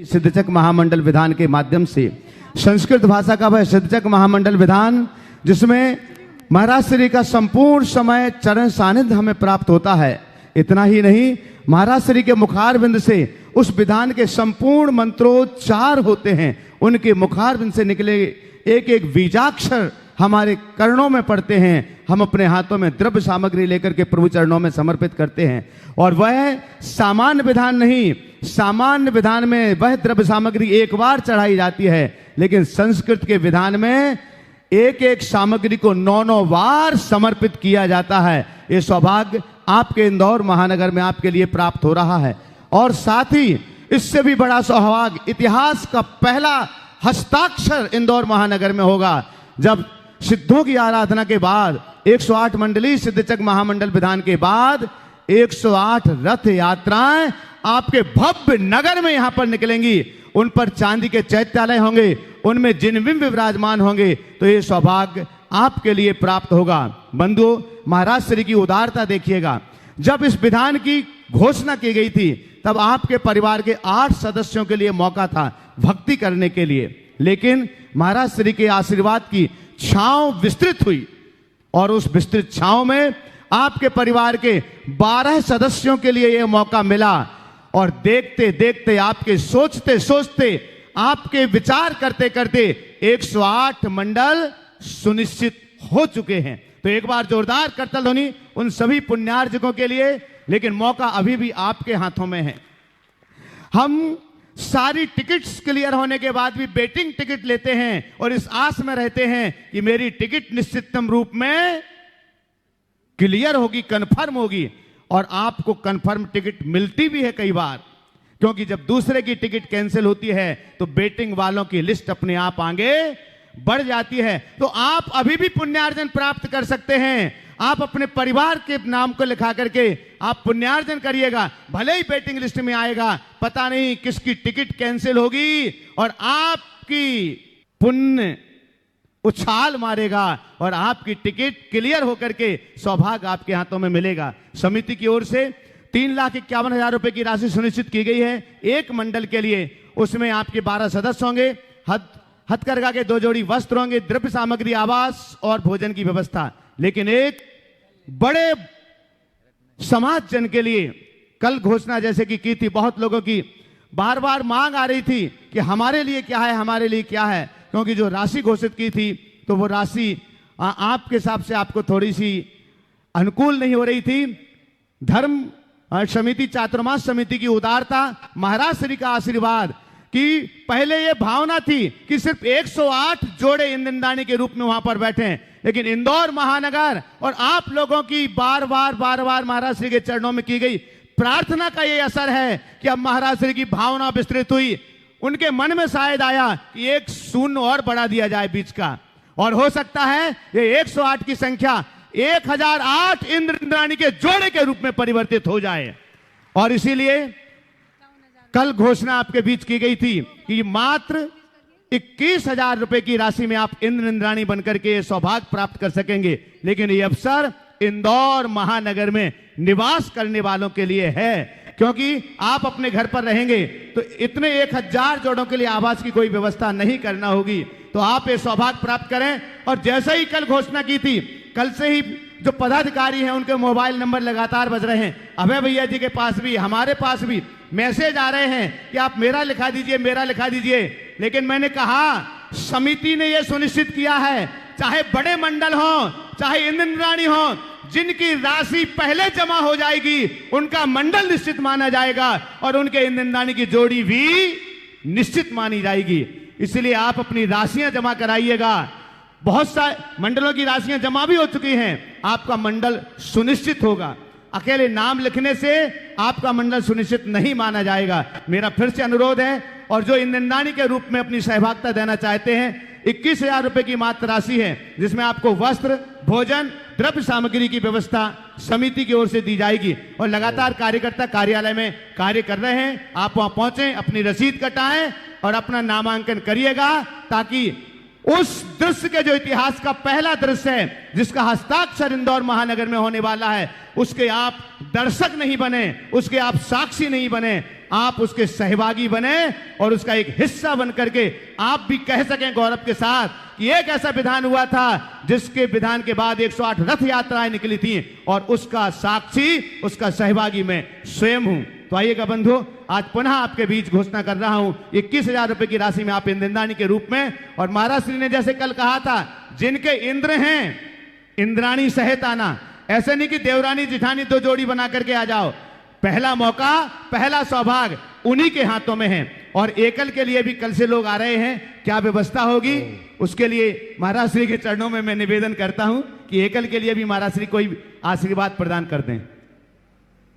सिद्धचक महामंडल विधान के माध्यम से। संस्कृत भाषा का वह सिद्धचक महामंडल विधान जिसमें महाराज श्री का संपूर्ण समय चरण सानिध्य हमें प्राप्त होता है। इतना ही नहीं, महाराज श्री के मुखारविंद से उस विधान के संपूर्ण मंत्रोच्चार होते हैं। उनके मुखारविंद से निकले एक एक बीजाक्षर हमारे कर्णों में पड़ते हैं। हम अपने हाथों में द्रव्य सामग्री लेकर के प्रभु चरणों में समर्पित करते हैं। और वह सामान्य विधान नहीं, सामान्य विधान में वह द्रव्य सामग्री एक बार चढ़ाई जाती है, लेकिन संस्कृत के विधान में एक एक सामग्री को 9 बार समर्पित किया जाता है। ये सौभाग्य आपके इंदौर महानगर में आपके लिए प्राप्त हो रहा है। और साथ ही इससे भी बड़ा सौभाग्य, इतिहास का पहला हस्ताक्षर इंदौर महानगर में होगा, जब सिद्धों की आराधना के बाद 108 मंडली सिद्धचक महामंडल विधान के बाद 108 रथ यात्राएं आपके भव्य नगर में यहां पर निकलेंगी। उन पर चांदी के चैत्यालय होंगे, उनमें जिनबिंब विराजमान होंगे। तो ये सौभाग्य आपके लिए प्राप्त होगा। बंधुओं, महाराज श्री की उदारता देखिएगा। जब इस विधान की घोषणा की गई थी तब आपके परिवार के 8 सदस्यों के लिए मौका था भक्ति करने के लिए, लेकिन महाराज श्री के आशीर्वाद की छांव विस्तृत हुई और उस विस्तृत छांव में आपके परिवार के 12 सदस्यों के लिए यह मौका मिला। और देखते देखते, आपके सोचते सोचते, आपके विचार करते करते 108 मंडल सुनिश्चित हो चुके हैं। तो एक बार जोरदार करतल ध्वनि उन सभी पुण्यार्जकों के लिए। लेकिन मौका अभी भी आपके हाथों में है। हम सारी टिकट्स क्लियर होने के बाद भी वेटिंग टिकट लेते हैं और इस आस में रहते हैं कि मेरी टिकट निश्चितम रूप में क्लियर होगी, कंफर्म होगी। और आपको कंफर्म टिकट मिलती भी है कई बार, क्योंकि जब दूसरे की टिकट कैंसिल होती है तो वेटिंग वालों की लिस्ट अपने आप आगे बढ़ जाती है। तो आप अभी भी पुण्यार्जन प्राप्त कर सकते हैं। आप अपने परिवार के नाम को लिखा करके आप पुण्यार्जन करिएगा। भले ही वेटिंग लिस्ट में आएगा, पता नहीं किसकी टिकट कैंसिल होगी और आपकी पुण्य उछाल मारेगा और आपकी टिकट क्लियर होकर के सौभाग्य आपके हाथों में मिलेगा। समिति की ओर से 3,51,000 रुपए की राशि सुनिश्चित की गई है एक मंडल के लिए। उसमें आपके 12 सदस्य होंगे, हथकरघा के 2 जोड़ी वस्त्र होंगे, द्रव्य सामग्री, आवास और भोजन की व्यवस्था। लेकिन एक बड़े समाज जन के लिए कल घोषणा जैसे कि थी, बहुत लोगों की बार बार मांग आ रही थी कि हमारे लिए क्या है, हमारे लिए क्या है। क्योंकि जो राशि घोषित की थी तो वो राशि आपके हिसाब से आपको थोड़ी सी अनुकूल नहीं हो रही थी। धर्म समिति, चातुर्मास समिति की उदारता, महाराज श्री का आशीर्वाद कि पहले ये भावना थी कि सिर्फ 108 जोड़े इंद्रदानी के रूप में वहां पर बैठे हैं, लेकिन इंदौर महानगर और आप लोगों की बार बार महाराज श्री के चरणों में की गई प्रार्थना का ये असर है कि अब महाराज श्री की भावना विस्तृत हुई। उनके मन में शायद आया कि एक शून्य और बढ़ा दिया जाए बीच का, और हो सकता है ये 108 की संख्या 1008 इंद्राणी के जोड़े के रूप में परिवर्तित हो जाए। और इसीलिए कल घोषणा आपके बीच की गई थी कि मात्र 21,000 रुपए की राशि में आप इंद्राणी बनकर के सौभाग्य प्राप्त कर सकेंगे। लेकिन ये अवसर इंदौर महानगर में निवास करने वालों के लिए है, क्योंकि आप अपने घर पर रहेंगे तो इतने 1000 जोड़ों के लिए आवास की कोई व्यवस्था नहीं करना होगी। तो आप ये सौभाग्य प्राप्त करें। और जैसे ही कल घोषणा की थी, कल से ही जो पदाधिकारी हैं उनके मोबाइल नंबर लगातार बज रहे हैं। अभय भैया जी के पास भी, हमारे पास भी मैसेज आ रहे हैं कि आप मेरा लिखा दीजिए, मेरा लिखा दीजिए। लेकिन मैंने कहा समिति ने यह सुनिश्चित किया है, चाहे बड़े मंडल हो, चाहे इंद्राणी हो, जिनकी राशि पहले जमा हो जाएगी उनका मंडल निश्चित माना जाएगा और उनके इंद्राणी की जोड़ी भी निश्चित मानी जाएगी। इसलिए आप अपनी राशियां जमा कराइएगा। बहुत सारे मंडलों की राशियां जमा भी हो चुकी हैं, आपका मंडल सुनिश्चित होगा। अकेले नाम लिखने से आपका मंडल सुनिश्चित नहीं माना जाएगा। मेरा फिर से अनुरोध है, और जो इंद्राणी के रूप में अपनी सहभागिता देना चाहते हैं, 21,000 रुपए की मात्र राशि है, जिसमें आपको वस्त्र, भोजन, द्रव्य सामग्री की व्यवस्था समिति की ओर से दी जाएगी। और लगातार कार्यकर्ता कार्यालय में कार्य कर रहे हैं, आप वहां पहुंचे, अपनी रसीद कटाएं और अपना नामांकन करिएगा, ताकि उस दृश्य के जो इतिहास का पहला दृश्य है, जिसका हस्ताक्षर इंदौर महानगर में होने वाला है, उसके आप दर्शक नहीं बने, उसके आप साक्षी नहीं बने, आप उसके सहभागी बने और उसका एक हिस्सा बन करके आप भी कह सकें गौरव के साथ कि एक ऐसा विधान हुआ था जिसके विधान के बाद 108 रथ यात्राएं निकली थी और उसका साक्षी, उसका सहभागी मैं स्वयं हूं। तो आइएगा बंधु, आज पुनः आपके बीच घोषणा कर रहा हूं 21,000 रुपए की राशि में आप इंद्राणी के रूप में। और महाराज श्री ने जैसे कल कहा था, जिनके इंद्र हैं इंद्राणी सहित आना, ऐसे नहीं कि देवरानी जिठानी दो जोड़ी बना करके आ जाओ। पहला मौका, पहला सौभाग्य उन्हीं के हाथों में है। और एकल के लिए भी कल से लोग आ रहे हैं, क्या व्यवस्था होगी उसके लिए महाराज श्री के चरणों में मैं निवेदन करता हूं कि एकल के लिए भी महाराज श्री कोई आशीर्वाद प्रदान कर दें।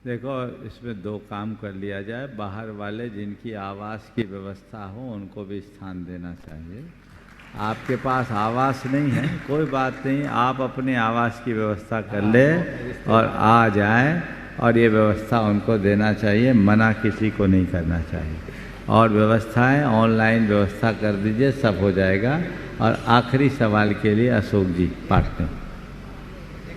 देखो, इसमें दो काम कर लिया जाए। बाहर वाले जिनकी आवास की व्यवस्था हो उनको भी स्थान देना चाहिए। आपके पास आवास नहीं है, कोई बात नहीं, आप अपने आवास की व्यवस्था कर ले और आ जाएं, और ये व्यवस्था उनको देना चाहिए, मना किसी को नहीं करना चाहिए। और व्यवस्थाएं ऑनलाइन व्यवस्था कर दीजिए, सब हो जाएगा। और आखिरी सवाल के लिए अशोक जी पाटने।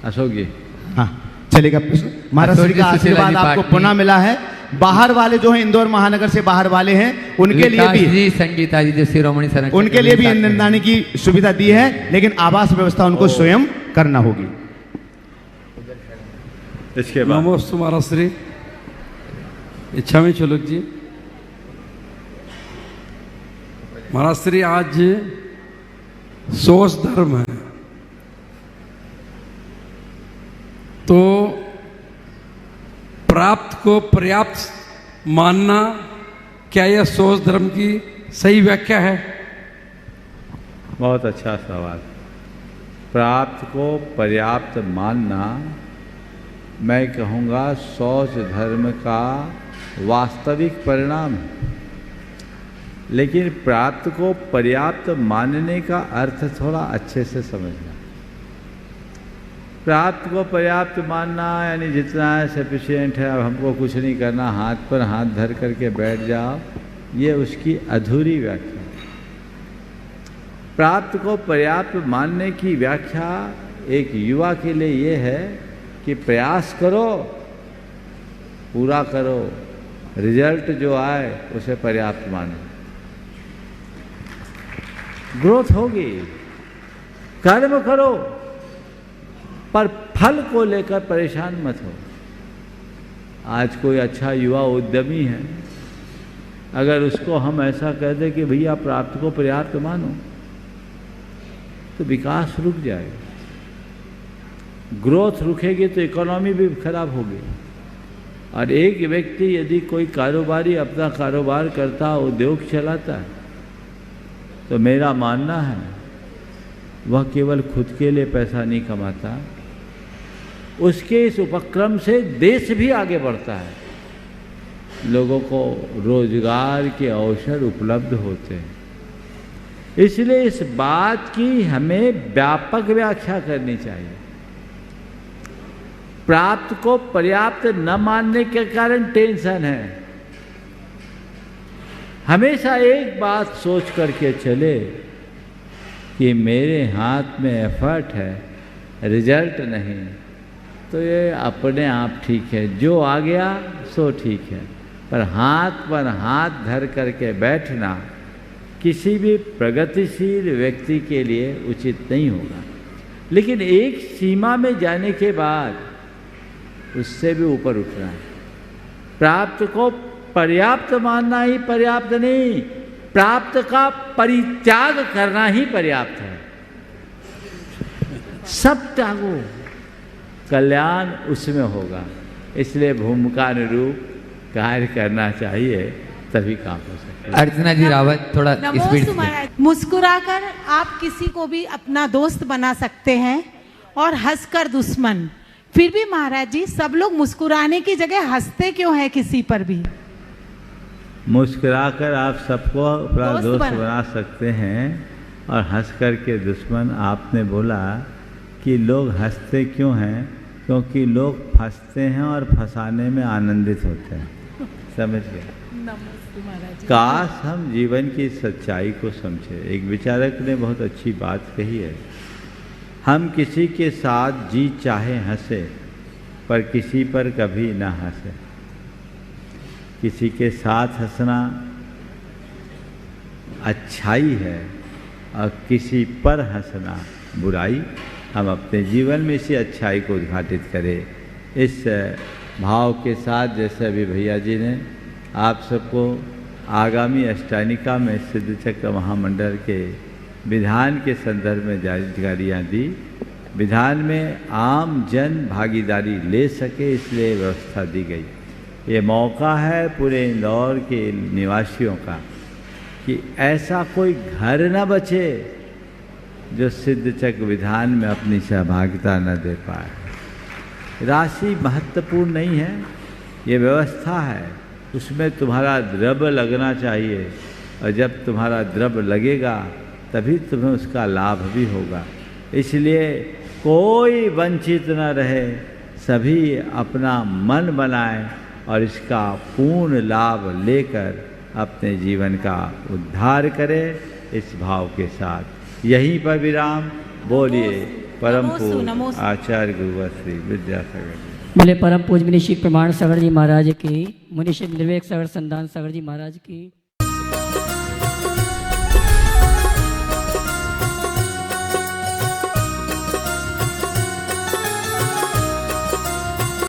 अशोक जी, हाँ चलेगा प्रश्न। महाराज श्री का आशीर्वाद आपको पुनः मिला है। बाहर वाले जो हैं, इंदौर महानगर से बाहर वाले हैं, उनके लिए भी संगीता जी, जो शिरोमणि संरक्षक, उनके लिए भी इंद्राणी की सुविधा दी है, लेकिन आवास व्यवस्था उनको स्वयं करना होगी। इसके बाद नमोस्तु महाराज श्री। इच्छा में चुलक जी, महाराज श्री आज सोच धर्म है, तो प्राप्त को पर्याप्त मानना, क्या यह सोच धर्म की सही व्याख्या है? बहुत अच्छा सवाल। प्राप्त को पर्याप्त मानना, मैं कहूँगा शौच धर्म का वास्तविक परिणाम है। लेकिन प्राप्त को पर्याप्त मानने का अर्थ थोड़ा अच्छे से समझना। प्राप्त को पर्याप्त मानना यानी जितना है सफिशिएंट है, अब हमको कुछ नहीं करना, हाथ पर हाथ धर करके बैठ जाओ, ये उसकी अधूरी व्याख्या। प्राप्त को पर्याप्त मानने की व्याख्या एक युवा के लिए ये है कि प्रयास करो, पूरा करो, रिजल्ट जो आए उसे पर्याप्त मानो। ग्रोथ होगी, कर्म करो, पर फल को लेकर परेशान मत हो। आज कोई अच्छा युवा उद्यमी है, अगर उसको हम ऐसा कह दें कि भैया प्राप्त को पर्याप्त मानो, तो विकास रुक जाएगा। ग्रोथ रुकेगी तो इकोनॉमी भी खराब होगी। और एक व्यक्ति यदि कोई कारोबारी अपना कारोबार करता, उद्योग चलाता है, तो मेरा मानना है वह केवल खुद के लिए पैसा नहीं कमाता, उसके इस उपक्रम से देश भी आगे बढ़ता है। लोगों को रोजगार के अवसर उपलब्ध होते हैं। इसलिए इस बात की हमें व्यापक व्याख्या करनी चाहिए। प्राप्त को पर्याप्त न मानने के कारण टेंशन है। हमेशा एक बात सोच करके चले कि मेरे हाथ में एफर्ट है, रिजल्ट नहीं, तो ये अपने आप ठीक है, जो आ गया सो ठीक है। पर हाथ धर करके बैठना किसी भी प्रगतिशील व्यक्ति के लिए उचित नहीं होगा। लेकिन एक सीमा में जाने के बाद उससे भी ऊपर उठना है। प्राप्त को पर्याप्त मानना ही पर्याप्त नहीं, प्राप्त का परित्याग करना ही पर्याप्त है। सब त्यागो, कल्याण उसमें होगा। इसलिए भूमिका अनुरूप कार्य करना चाहिए, तभी काम हो सकता है। अर्चना जी रावत, थोड़ा स्पीड से। मुस्कुराकर आप किसी को भी अपना दोस्त बना सकते हैं और हंसकर दुश्मन। फिर भी महाराज जी, सब लोग मुस्कुराने की जगह हंसते क्यों हैं किसी पर भी? मुस्कुराकर आप सबको अपना दोस्त बना सकते हैं और हंस कर के दुश्मन। आपने बोला कि लोग हंसते क्यों हैं? क्योंकि लोग फंसते हैं और फंसाने में आनंदित होते हैं। समझ गए? काश हम जीवन की सच्चाई को समझे। एक विचारक ने बहुत अच्छी बात कही है, हम किसी के साथ जी चाहे हंसे पर किसी पर कभी ना हंसे। किसी के साथ हंसना अच्छाई है और किसी पर हंसना बुराई। हम अपने जीवन में इसी अच्छाई को उद्घाटित करें इस भाव के साथ, जैसे अभी भैया जी ने आप सबको आगामी अष्टानिका में सिद्ध चक्र महामंडल के विधान के संदर्भ में जानकारियाँ दी। विधान में आम जन भागीदारी ले सके इसलिए व्यवस्था दी गई। ये मौका है पूरे इंदौर के निवासियों का कि ऐसा कोई घर न बचे जो सिद्ध चक्र विधान में अपनी सहभागिता न दे पाए। राशि महत्वपूर्ण नहीं है, ये व्यवस्था है, उसमें तुम्हारा द्रव्य लगना चाहिए और जब तुम्हारा द्रव्य लगेगा तभी तुम्हें उसका लाभ भी होगा। इसलिए कोई वंचित न रहे, सभी अपना मन बनाएं और इसका पूर्ण लाभ लेकर अपने जीवन का उद्धार करें इस भाव के साथ। यहीं पर विराम। बोलिए परम पूज्य आचार्य गुरुवर श्री विद्यासागर जी। बोले परम पूज्य मुनिश्री प्रमाण सागर जी महाराज की, मुनिश्री निर्वेक सागर संदान सागर जी महाराज की।